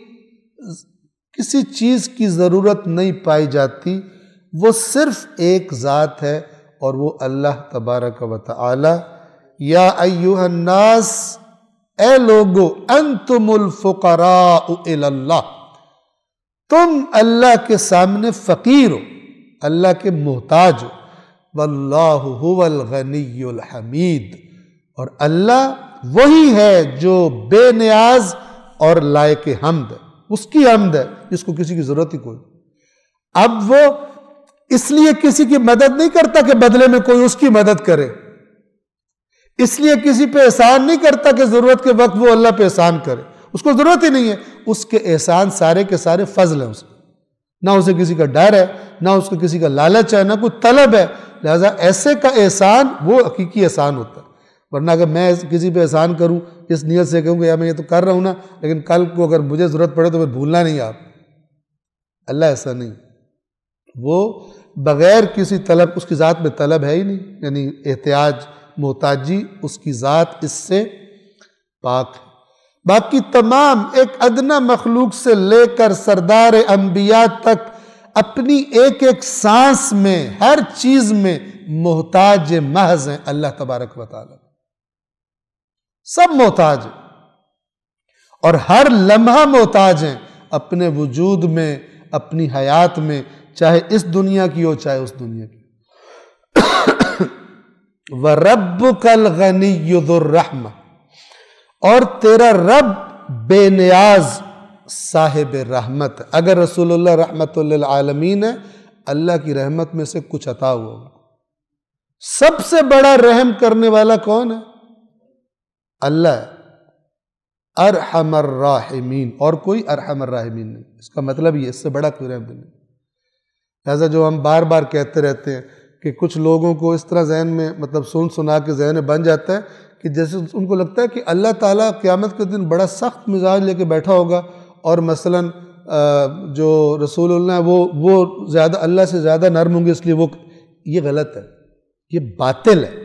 S1: کسی چیز کی ضرورت نہیں پائی جاتی، وہ صرف ایک ذات ہے اور وہ اللہ تبارک و تعالی۔ یا ایھا الناس، اے لوگو، انتم الفقراء الی اللہ، تم اللہ کے سامنے فقیر ہو، اللہ کے محتاج ہو، واللہ هو الغنی الحمید، اور اللہ وہی ہے جو بے نیاز اور لائق حمد ہے، اس کی حمد ہے جس کو کسی کی ضرورت ہی کوئی۔ اب وہ اس لیے کسی کی مدد نہیں کرتا کہ بدلے میں کوئی اس کی مدد کرے، اس لیے کسی پہ احسان نہیں کرتا کہ ضرورت کے وقت وہ اللہ پہ احسان کرے، اس کو ضرورت ہی نہیں ہے، اس کے احسان سارے کے سارے فضل ہیں، اس کے نہ اسے کسی کا ڈر ہے، نہ اس کو کسی کا لالچ ہے، نہ کوئی طلب ہے، لہذا ایسے کا احسان وہ حقیقی احسان ہوتا ہے۔ ورنہ اگر میں کسی پہ احسان کروں اس نیت سے کہوں کہ یار میں یہ تو کر رہا ہوں نا، لیکن کل کو اگر مجھے ضرورت پڑے تو پھر بھولنا نہیں آپ، اللہ ایسا نہیں، وہ بغیر کسی طلب، اس کی ذات میں طلب ہے ہی نہیں، یعنی احتیاج، محتاجی، اس کی ذات اس سے پاک ہے۔ باقی تمام ایک ادنا مخلوق سے لے کر سردار انبیاء تک اپنی ایک ایک سانس میں، ہر چیز میں محتاج محض ہیں اللہ تبارک و تعالی، سب محتاج ہیں اور ہر لمحہ محتاج ہیں اپنے وجود میں، اپنی حیات میں، چاہے اس دنیا کی ہو چاہے اس دنیا کی۔ وَرَبُّكَ الْغَنِيُّ ذُو الرَّحْمَةِ، اور تیرا رب بے نیاز صاحب رحمت ہے۔ اگر رسول اللہ رحمت للعالمین ہے، اللہ کی رحمت میں سے کچھ عطا ہوا ہوگا۔ سب سے بڑا رحم کرنے والا کون ہے؟ اللہ ہے، ارحم الراحمین، اور کوئی ارحم الراحمین نہیں۔ اس کا مطلب یہ، اس سے بڑا کوئی رحم نہیں۔ لہذا جو ہم بار بار کہتے رہتے ہیں کہ کچھ لوگوں کو اس طرح ذہن میں مطلب سنا کے ذہن میں بن جاتا ہے کہ جیسے ان کو لگتا ہے کہ اللہ تعالیٰ قیامت کے دن بڑا سخت مزاج لے کے بیٹھا ہوگا، اور مثلاً جو رسول اللہ ہے وہ زیادہ اللہ سے زیادہ نرم ہوں گے، اس لیے وہ، یہ غلط ہے، یہ باطل ہے۔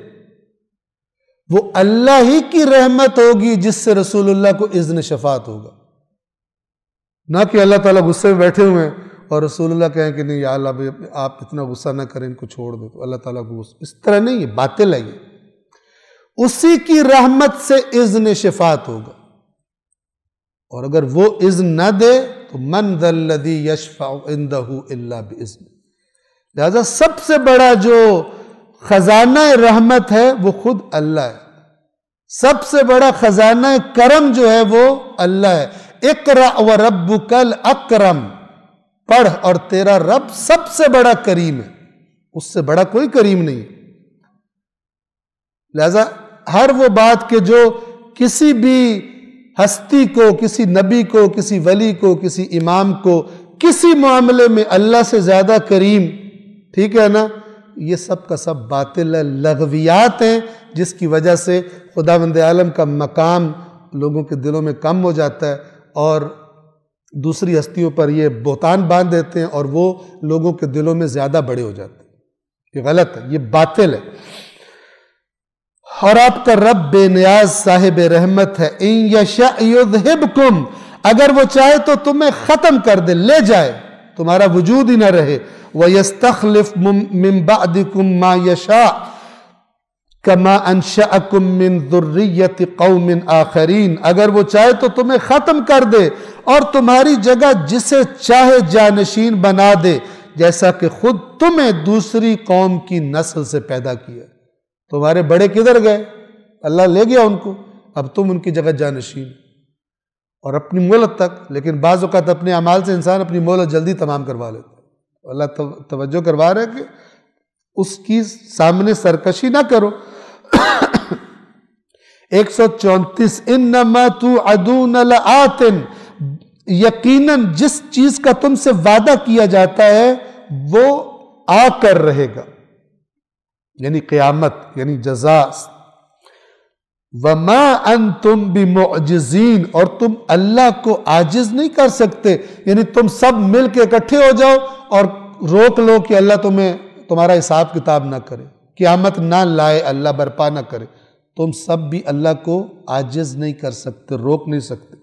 S1: وہ اللہ ہی کی رحمت ہوگی جس سے رسول اللہ کو اذن شفاعت ہوگا، نہ کہ اللہ تعالیٰ غصے میں بیٹھے ہوئے ہیں اور رسول اللہ کہیں کہ نہیں یا اللہ آپ اتنا غصہ نہ کریں، ان کو چھوڑ دو، تو اللہ تعالیٰ کو غصہ، اس طرح نہیں، یہ باطل ہے۔ یہ اسی کی رحمت سے اذن شفاعت ہوگا، اور اگر وہ اذن نہ دے تو من ذا الذی یشفع عندہ الا باذن۔ لہذا سب سے بڑا جو خزانہ رحمت ہے وہ خود اللہ ہے، سب سے بڑا خزانہ کرم جو ہے وہ اللہ ہے۔ اقرأ وربک الاکرم، پڑھ اور تیرا رب سب سے بڑا کریم ہے، اس سے بڑا کوئی کریم نہیں۔ لہذا ہر وہ بات کہ جو کسی بھی ہستی کو، کسی نبی کو، کسی ولی کو، کسی امام کو، کسی معاملے میں اللہ سے زیادہ کریم، ٹھیک ہے نا، یہ سب کا سب باطل ہے، لغویات ہیں، جس کی وجہ سے خداوند عالم کا مقام لوگوں کے دلوں میں کم ہو جاتا ہے، اور دوسری ہستیوں پر یہ بہتان باندھ دیتے ہیں، اور وہ لوگوں کے دلوں میں زیادہ بڑے ہو جاتے ہیں۔ یہ غلط ہے، یہ باطل ہے۔ اور آپ کا رب بے نیاز صاحب رحمت ہے۔ ان یشاء یذہبکم، اگر وہ چاہے تو تمہیں ختم کر دے، لے جائے، تمہارا وجود ہی نہ رہے۔ وَيَسْتَخْلِفْ مِن بَعْدِكُمْ مَا يَشَاءُ كَمَا أَنشَأَكُمْ مِن ذُرِّيَّةِ قَوْمٍ آخَرِينَ، اگر وہ چاہے تو تمہیں ختم کر دے اور تمہاری جگہ جسے چاہے جانشین بنا دے، جیسا کہ خود تمہیں دوسری قوم کی نسل سے پیدا کیا۔ تمہارے بڑے کدھر گئے؟ اللہ لے گیا ان کو، اب تم ان کی جگہ جانشین، اور اپنی مہلت تک۔ لیکن بعض اوقات اپنے اعمال سے انسان اپنی مہلت جلدی تمام کروا لیتا ہے۔ اللہ توجہ کروا رہا ہے کہ اس کی سامنے سرکشی نہ کرو۔ 134 انما توعدون لآت، یقیناً جس چیز کا تم سے وعدہ کیا جاتا ہے وہ آ کر رہے گا، یعنی قیامت، یعنی جزا۔ وما انتم بمعجزین، اور تم اللہ کو عاجز نہیں کر سکتے، یعنی تم سب مل کے اکٹھے ہو جاؤ اور روک لو کہ اللہ تمہارا حساب کتاب نہ کرے، قیامت نہ لائے، اللہ برپا نہ کرے، تم سب بھی اللہ کو عاجز نہیں کر سکتے، روک نہیں سکتے۔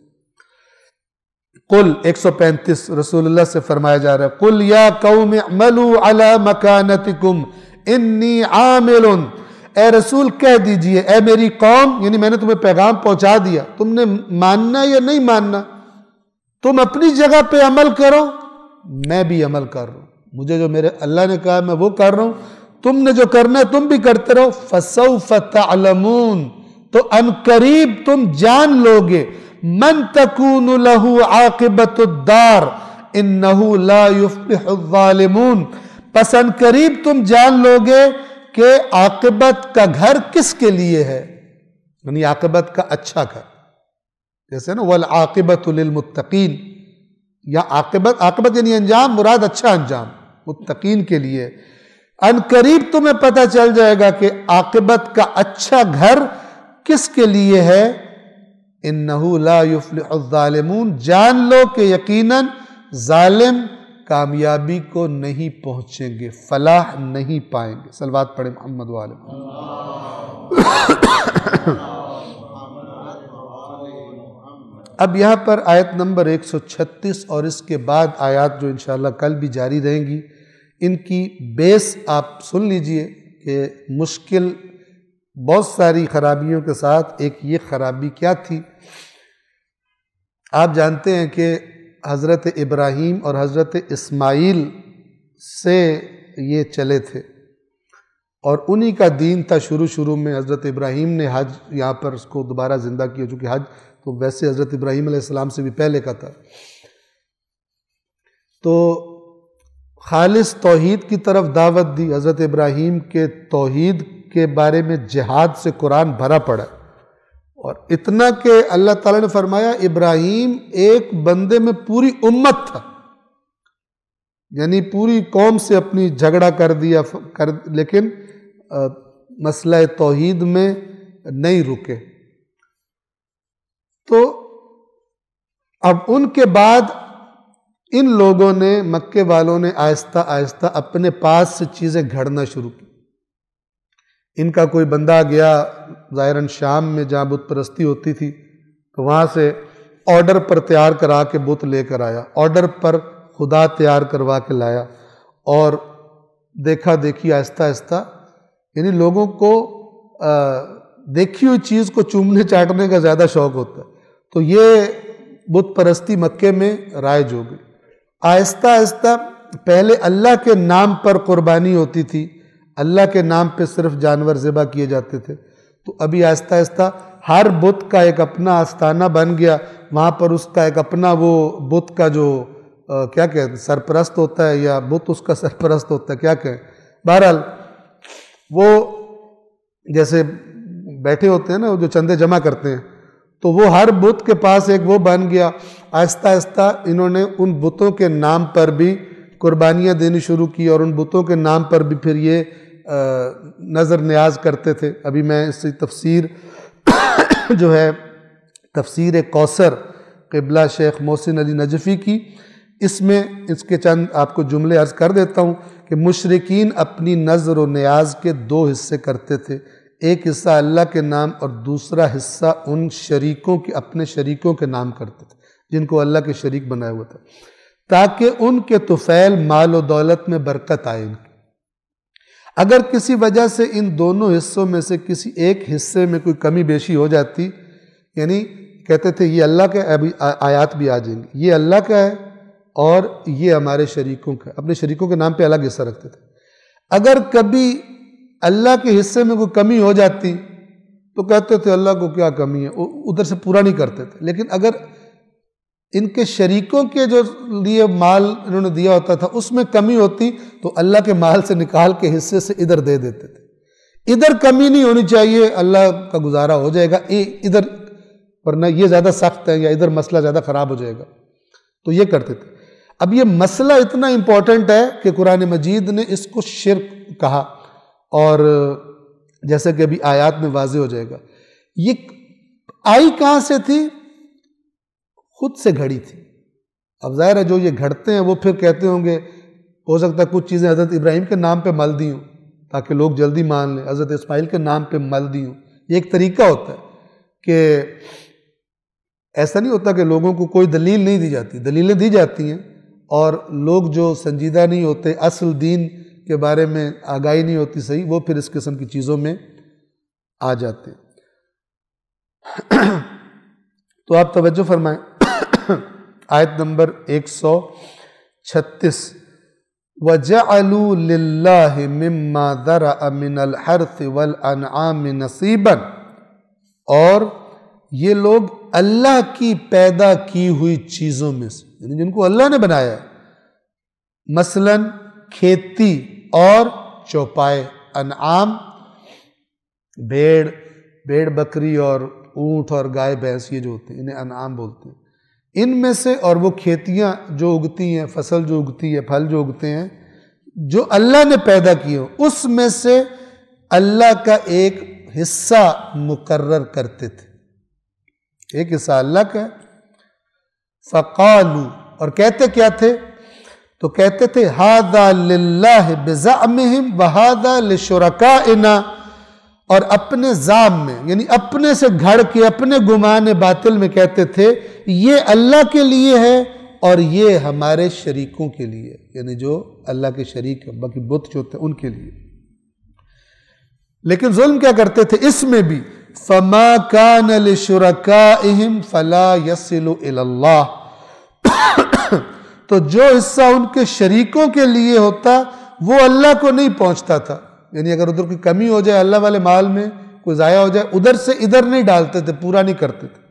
S1: قل 135 رسول اللہ سے فرمایا جا رہا ہے، قل یا قوم اعملوا علی مکانتکم انی عامل، اے رسول کہہ دیجئے، اے میری قوم، یعنی میں نے تمہیں پیغام پہنچا دیا، تم نے ماننا یا نہیں ماننا، تم اپنی جگہ پہ عمل کرو، میں بھی عمل کر رہا ہوں، مجھے جو میرے اللہ نے کہا میں وہ کر رہا ہوں، تم نے جو کرنا ہے تم بھی کرتے رہو۔ فسوف تعلمون، تو ان قریب تم جان لوگے، من تکون لہ عاقبۃ الدار انہ لا یفلح الظالمون، پس ان قریب تم جان لوگے کہ عاقبت کا گھر کس کے لیے ہے، یعنی عاقبت کا اچھا گھر، جیسے نا والعاقبۃ للمتقین، یا عاقبت یعنی انجام، مراد اچھا انجام متقین کے لیے۔ ان قریب تمہیں پتہ چل جائے گا کہ عاقبت کا اچھا گھر کس کے لیے ہے۔ انہ لا یفلح الظالمون، جان لو کہ یقیناً ظالم کامیابی کو نہیں پہنچیں گے، فلاح نہیں پائیں گے۔ صلوات پڑھیں محمد و آل محمد۔ اب یہاں پر آیت نمبر 136 اور اس کے بعد آیات جو انشاءاللہ کل بھی جاری رہیں گی، ان کی بیس آپ سن لیجئے کہ مشکل بہت ساری خرابیوں کے ساتھ ایک یہ خرابی کیا تھی۔ آپ جانتے ہیں کہ حضرت ابراہیم اور حضرت اسماعیل سے یہ چلے تھے، اور انہی کا دین تھا شروع میں۔ حضرت ابراہیم نے حج یہاں پر اس کو دوبارہ زندہ کیا، چونکہ حج تو ویسے حضرت ابراہیم علیہ السلام سے بھی پہلے کا تھا۔ تو خالص توحید کی طرف دعوت دی۔ حضرت ابراہیم کے توحید کے بارے میں جہاد سے قرآن بھرا پڑا، اور اتنا کہ اللہ تعالیٰ نے فرمایا ابراہیم ایک بندے میں پوری امت تھا، یعنی پوری قوم سے اپنی جھگڑا کر دیا، لیکن مسئلہ توحید میں نہیں رکے۔ تو اب ان کے بعد ان لوگوں نے، مکے والوں نے آہستہ آہستہ اپنے پاس سے چیزیں گھڑنا شروع کی۔ ان کا کوئی بندہ گیا ظاہراً شام میں جہاں بت پرستی ہوتی تھی، تو وہاں سے آرڈر پر تیار کرا کے بت لے کر آیا، آرڈر پر خدا تیار کروا کے لایا، اور دیکھا دیکھی آہستہ آہستہ، یعنی لوگوں کو دیکھی ہوئی چیز کو چومنے چاٹنے کا زیادہ شوق ہوتا ہے، تو یہ بت پرستی مکے میں رائج ہو گئی۔ آہستہ آہستہ پہلے اللہ کے نام پر قربانی ہوتی تھی، اللہ کے نام پہ صرف جانور ذبح کیے جاتے تھے، تو ابھی آہستہ آہستہ ہر بت کا ایک اپنا آستانہ بن گیا، وہاں پر اس کا ایک اپنا وہ بت کا جو کیا کہتے ہیں سرپرست ہوتا ہے، یا بت اس کا سرپرست ہوتا ہے، کیا کہیں، بہرحال وہ جیسے بیٹھے ہوتے ہیں نا جو چندے جمع کرتے ہیں، تو وہ ہر بت کے پاس ایک وہ بن گیا۔ آہستہ آہستہ انہوں نے ان بتوں کے نام پر بھی قربانیاں دینی شروع کی، اور ان بتوں کے نام پر بھی پھر یہ نظر نیاز کرتے تھے۔ ابھی میں اس سے تفسیر جو ہے تفسیر کوثر قبلہ شیخ محسن علی نجفی کی، اس میں اس کے چند آپ کو جملے عرض کر دیتا ہوں کہ مشرکین اپنی نظر و نیاز کے دو حصے کرتے تھے، ایک حصہ اللہ کے نام اور دوسرا حصہ ان شریکوں کے، اپنے شریکوں کے نام کرتے تھے جن کو اللہ کے شریک بنایا ہوا تھا، تاکہ ان کے طفیل مال و دولت میں برکت آئے۔ اگر کسی وجہ سے ان دونوں حصوں میں سے کسی ایک حصے میں کوئی کمی بیشی ہو جاتی، یعنی کہتے تھے یہ اللہ کا ہے، ابھی آیات بھی آ جائیں گی، یہ اللہ کا ہے اور یہ ہمارے شریکوں کا، اپنے شریکوں کے نام پہ الگ حصہ رکھتے تھے۔ اگر کبھی اللہ کے حصے میں کوئی کمی ہو جاتی تو کہتے تھے اللہ کو کیا کمی ہے، ادھر سے پورا نہیں کرتے تھے، لیکن اگر ان کے شریکوں کے جو لیے مال انہوں نے دیا ہوتا تھا اس میں کمی ہوتی تو اللہ کے مال سے نکال کے حصے سے ادھر دے دیتے تھے، ادھر کمی نہیں ہونی چاہیے، اللہ کا گزارا ہو جائے گا، ادھر ورنہ یہ زیادہ سخت ہے، یا ادھر مسئلہ زیادہ خراب ہو جائے گا، تو یہ کرتے تھے۔ اب یہ مسئلہ اتنا امپورٹنٹ ہے کہ قرآن مجید نے اس کو شرک کہا، اور جیسے کہ ابھی آیات میں واضح ہو جائے گا۔ یہ آئی کہاں سے تھی؟ خود سے گھڑی تھی۔ اب ظاہر ہے جو یہ گھڑتے ہیں وہ پھر کہتے ہوں گے ہو سکتا ہے کچھ چیزیں حضرت ابراہیم کے نام پہ مل دی ہوں تاکہ لوگ جلدی مان لیں، حضرت اسماعیل کے نام پہ مل دی ہوں۔ یہ ایک طریقہ ہوتا ہے کہ ایسا نہیں ہوتا کہ لوگوں کو کوئی دلیل نہیں دی جاتی، دلیلیں دی جاتی ہیں، اور لوگ جو سنجیدہ نہیں ہوتے، اصل دین کے بارے میں آگاہی نہیں ہوتی صحیح، وہ پھر اس قسم کی چیزوں میں آ جاتے ہیں۔ تو آپ توجہ فرمائیں، آیت نمبر 136، وَجَعَلُوا لِلَّهِ مِمَّا ذَرَأَ مِنَ الْحَرْثِ وَالْأَنْعَامِ نَصِيبًا، اور یہ لوگ اللہ کی پیدا کی ہوئی چیزوں میں سے، یعنی جن کو اللہ نے بنایا ہے، مثلا کھیتی اور چوپائے، انعام بھیڑ بھیڑ بکری اور اونٹ اور گائے بھینس یہ جو ہوتے ہیں انہیں انعام بولتے ہیں، ان میں سے اور وہ کھیتیاں جو اگتی ہیں، فصل جو اگتی ہے، پھل جو اگتے ہیں جو اللہ نے پیدا کیے اس میں سے اللہ کا ایک حصہ مقرر کرتے تھے، ایک حصہ اللہ کا ہے۔ فقالوا، اور کہتے کیا تھے؟ تو کہتے تھے ھذا للہ بزعمہم وھذا لشرکائنا، اور اپنے زعم میں یعنی اپنے سے گھڑ کے اپنے گمان باطل میں کہتے تھے یہ اللہ کے لیے ہے اور یہ ہمارے شریکوں کے لیے، یعنی جو اللہ کے شریک ہیں باقی بت جو ہوتے ہیں ان کے لیے۔ لیکن ظلم کیا کرتے تھے اس میں بھی؟ فما کان لشرکائہم فلا یصل الی اللہ، تو جو حصہ ان کے شریکوں کے لیے ہوتا وہ اللہ کو نہیں پہنچتا تھا، یعنی اگر ادھر کوئی کمی ہو جائے اللہ والے مال میں، کوئی ضائع ہو جائے، ادھر سے ادھر نہیں ڈالتے تھے، پورا نہیں کرتے تھے۔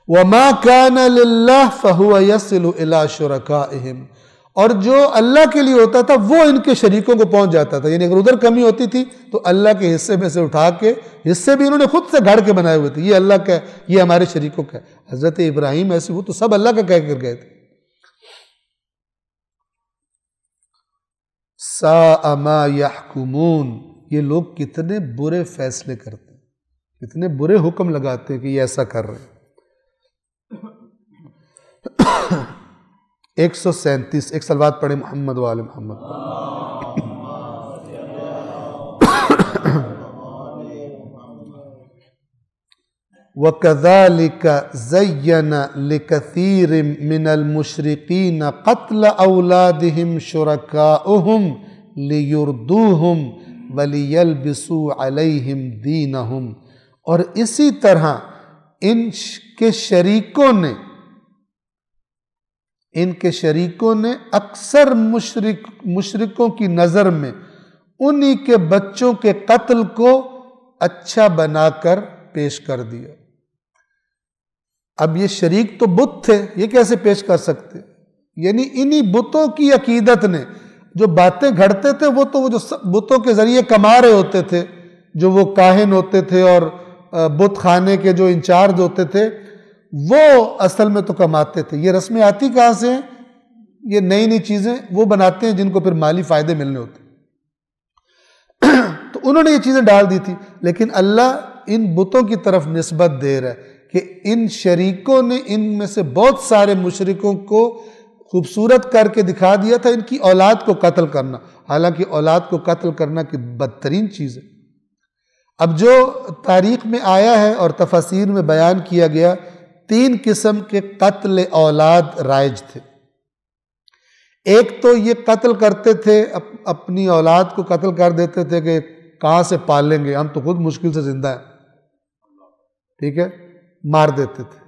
S1: وَمَا كَانَ لِلَّهِ فَهُوَ يَصِلُ إِلَىٰ شُرَكَائِهِمْ، اور جو اللہ کے لیے ہوتا تھا وہ ان کے شریکوں کو پہنچ جاتا تھا، یعنی اگر ادھر کمی ہوتی تھی تو اللہ کے حصے میں سے اٹھا کے، حصے بھی انہوں نے خود سے گھڑ کے بنائے ہوئے تھے، یہ اللہ کا ہے، یہ ہمارے شریکوں کا ہے۔ حضرت ابراہیم ایسے وہ تو سب اللہ کا کہہ کر گئے تھے۔ سَاءَ مَا يَحْكُمُونَ، یہ لوگ کتنے برے فیصلے کرتے ہیں، کتنے برے حکم لگاتے ہیں کہ یہ ایسا کر رہے ہیں۔ 137 ایک صلوات پڑھیں محمد و آل محمد۔ وَكَذَلِكَ زَيَّنَ لِكَثِيرٍ مِّنَ الْمُشْرِكِينَ قَتْلَ أَوْلَادِهِمْ شُرَكَاؤُهُمْ لِيُرْدُوهُمْ وَلِيَلْبِسُوا عَلَيْهِمْ دِينَهُمْ، اور اسی طرح ان کے شریکوں نے اکثر مشرکوں کی نظر میں انہی کے بچوں کے قتل کو اچھا بنا کر پیش کر دیا۔ اب یہ شریک تو بت تھے، یہ کیسے پیش کر سکتے؟ یعنی انہی بتوں کی عقیدت نے جو باتیں گھڑتے تھے وہ تو وہ جو بتوں کے ذریعے کما رہے ہوتے تھے، جو وہ کاہن ہوتے تھے اور بت خانے کے جو انچارج ہوتے تھے وہ اصل میں تو کماتے تھے۔ یہ رسمیں آتی کہاں سے ہیں؟ یہ نئی نئی چیزیں وہ بناتے ہیں جن کو پھر مالی فائدے ملنے ہوتے تو انہوں نے یہ چیزیں ڈال دی تھی، لیکن اللہ ان بتوں کی طرف نسبت دے رہا ہے کہ ان شریکوں نے ان میں سے بہت سارے مشرکوں کو خوبصورت کر کے دکھا دیا تھا ان کی اولاد کو قتل کرنا، حالانکہ اولاد کو قتل کرنا کی بدترین چیز ہے۔ اب جو تاریخ میں آیا ہے اور تفاسیر میں بیان کیا گیا، 3 قسم کے قتل اولاد رائج تھے۔ ایک تو یہ قتل کرتے تھے، اپنی اولاد کو قتل کر دیتے تھے کہ کہاں سے پالیں گے، ہم تو خود مشکل سے زندہ ہیں، ٹھیک ہے، مار دیتے تھے۔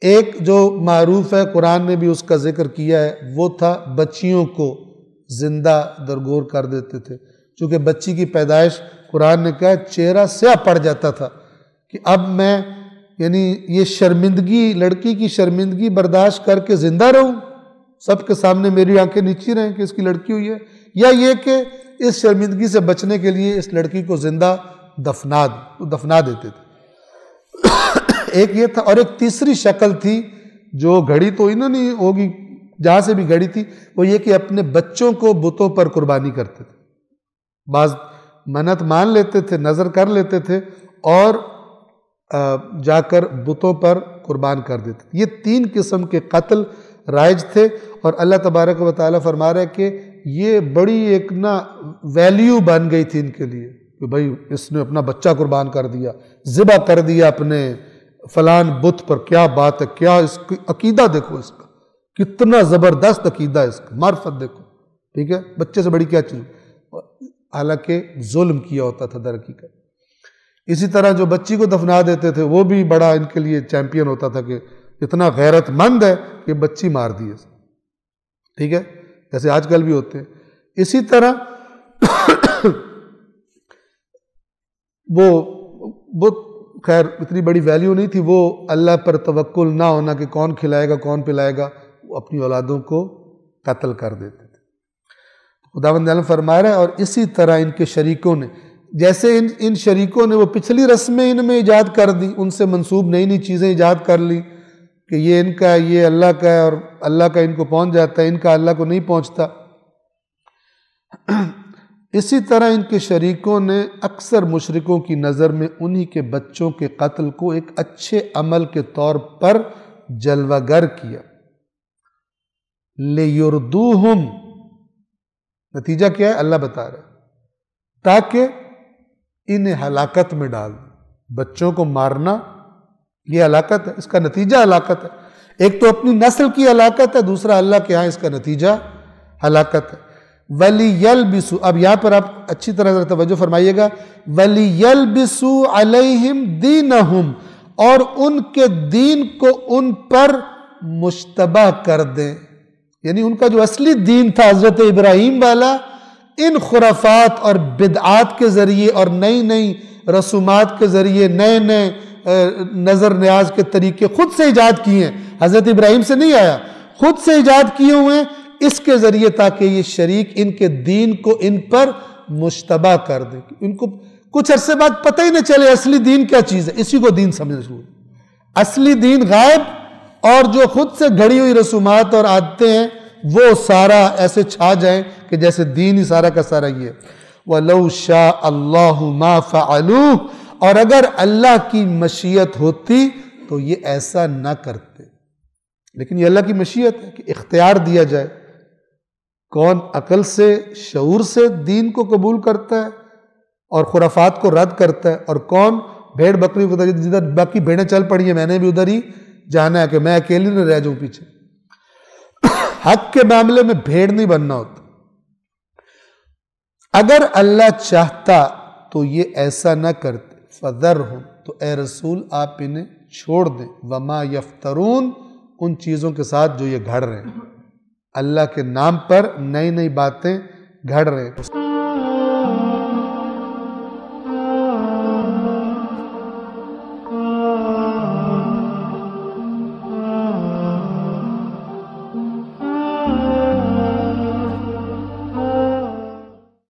S1: ایک جو معروف ہے، قرآن نے بھی اس کا ذکر کیا ہے، وہ تھا بچیوں کو زندہ درگور کر دیتے تھے، چونکہ بچی کی پیدائش قرآن نے کہا چہرہ سیاہ پڑ جاتا تھا کہ اب میں یعنی یہ شرمندگی، لڑکی کی شرمندگی برداشت کر کے زندہ رہوں، سب کے سامنے میری آنکھیں نیچی رہیں کہ اس کی لڑکی ہوئی ہے، یا یہ کہ اس شرمندگی سے بچنے کے لیے اس لڑکی کو زندہ دفنا دیتے تھے۔ ایک یہ تھا، اور ایک تیسری شکل تھی جو گھڑی تو انہوں نے ہوگی جہاں سے بھی گھڑی تھی، وہ یہ کہ اپنے بچوں کو بتوں پر قربانی کرتے تھے، بعض منت مان لیتے تھے، نظر کر لیتے تھے اور جا کر بتوں پر قربان کر دیتے تھے۔ یہ 3 قسم کے قتل رائج تھے، اور اللہ تبارک و تعالیٰ فرما رہا ہے کہ یہ بڑی ایک ویلیو بن گئی تھی ان کے لیے کہ بھائی اس نے اپنا بچہ قربان کر دیا، ذبح کر دیا اپنے فلان بت پر، کیا بات ہے، کیا اس کی عقیدہ دیکھو، اس کا کتنا زبردست عقیدہ ہے، اس کا معرفت دیکھو، ٹھیک ہے، بچے سے بڑی کیا چیز، حالانکہ ظلم کیا ہوتا تھا در حقیقت۔ اسی طرح جو بچی کو دفنا دیتے تھے وہ بھی بڑا ان کے لیے چیمپئن ہوتا تھا کہ اتنا غیرت مند ہے کہ بچی مار دی ہے، ٹھیک ہے، جیسے آج کل بھی ہوتے ہیں۔ اسی طرح وہ خیر اتنی بڑی ویلیو نہیں تھی، وہ اللہ پر توکل نہ ہونا کہ کون کھلائے گا کون پلائے گا، وہ اپنی اولادوں کو قتل کر دیتے تھے۔ خداوند عالم فرما رہا ہے، اور اسی طرح ان کے شریکوں نے جیسے ان شریکوں نے وہ پچھلی رسمیں ان میں ایجاد کر دی، ان سے منسوب نئی نئی چیزیں ایجاد کر لی کہ یہ ان کا، یہ اللہ کا ہے، اور اللہ کا ان کو پہنچ جاتا ہے، ان کا اللہ کو نہیں پہنچتا۔ اسی طرح ان کے شریکوں نے اکثر مشرکوں کی نظر میں انہی کے بچوں کے قتل کو ایک اچھے عمل کے طور پر جلوہ گر کیا۔ لِيُرْدُوهُمْ، نتیجہ کیا ہے اللہ بتا رہا ہے، تاکہ انہیں ہلاکت میں ڈال دیں۔ بچوں کو مارنا یہ ہلاکت ہے، اس کا نتیجہ ہلاکت ہے۔ ایک تو اپنی نسل کی ہلاکت ہے، دوسرا اللہ کے ہاں اس کا نتیجہ ہلاکت ہے۔ وَلِيَلْبِسُوا، اب یہاں پر آپ اچھی طرح توجہ فرمائیے گا، وَلِيَلْبِسُوا عَلَيْهِمْ دِينَهُمْ، اور ان کے دین کو ان پر مشتبہ کر دیں، یعنی ان کا جو اصلی دین تھا حضرت ابراہیم والا، ان خرافات اور بدعات کے ذریعے اور نئی نئی رسومات کے ذریعے نئے نئے نظر نیاز کے طریقے خود سے ایجاد کیے ہیں، حضرت ابراہیم سے نہیں آیا، خود سے ایجاد کیے ہوئے ہیں، اس کے ذریعے تاکہ یہ شریک ان کے دین کو ان پر مشتبہ کر دیں، ان کو کچھ عرصے بعد پتہ ہی نہ چلے اصلی دین کیا چیز ہے، اسی کو دین سمجھنا شروع۔ اصلی دین غائب، اور جو خود سے گھڑی ہوئی رسومات اور عادتیں ہیں وہ سارا ایسے چھا جائیں کہ جیسے دین ہی سارا کا سارا یہ۔ وَلَوْ شَاءَ اللَّهُ مَا فَعَلُوهُ، اور اگر اللہ کی مشیت ہوتی تو یہ ایسا نہ کرتے، لیکن یہ اللہ کی مشیت ہے کہ اختیار دیا جائے، کون عقل سے شعور سے دین کو قبول کرتا ہے اور خرافات کو رد کرتا ہے، اور کون بھیڑ بکری کو، جدھر باقی بھیڑیں چل پڑی ہیں میں نے بھی ادھر ہی جانا ہے کہ میں اکیلی نہ رہ جاؤں پیچھے۔ حق کے معاملے میں بھیڑ نہیں بننا ہوتا۔ اگر اللہ چاہتا تو یہ ایسا نہ کرتے، فَذَرْهُمْ، تو اے رسول آپ انہیں چھوڑ دیں، وَمَا يَفْتَرُونَ، ان چیزوں کے ساتھ جو یہ گھڑ رہے ہیں، اللہ کے نام پر نئی نئی باتیں گھڑ رہے ہیں۔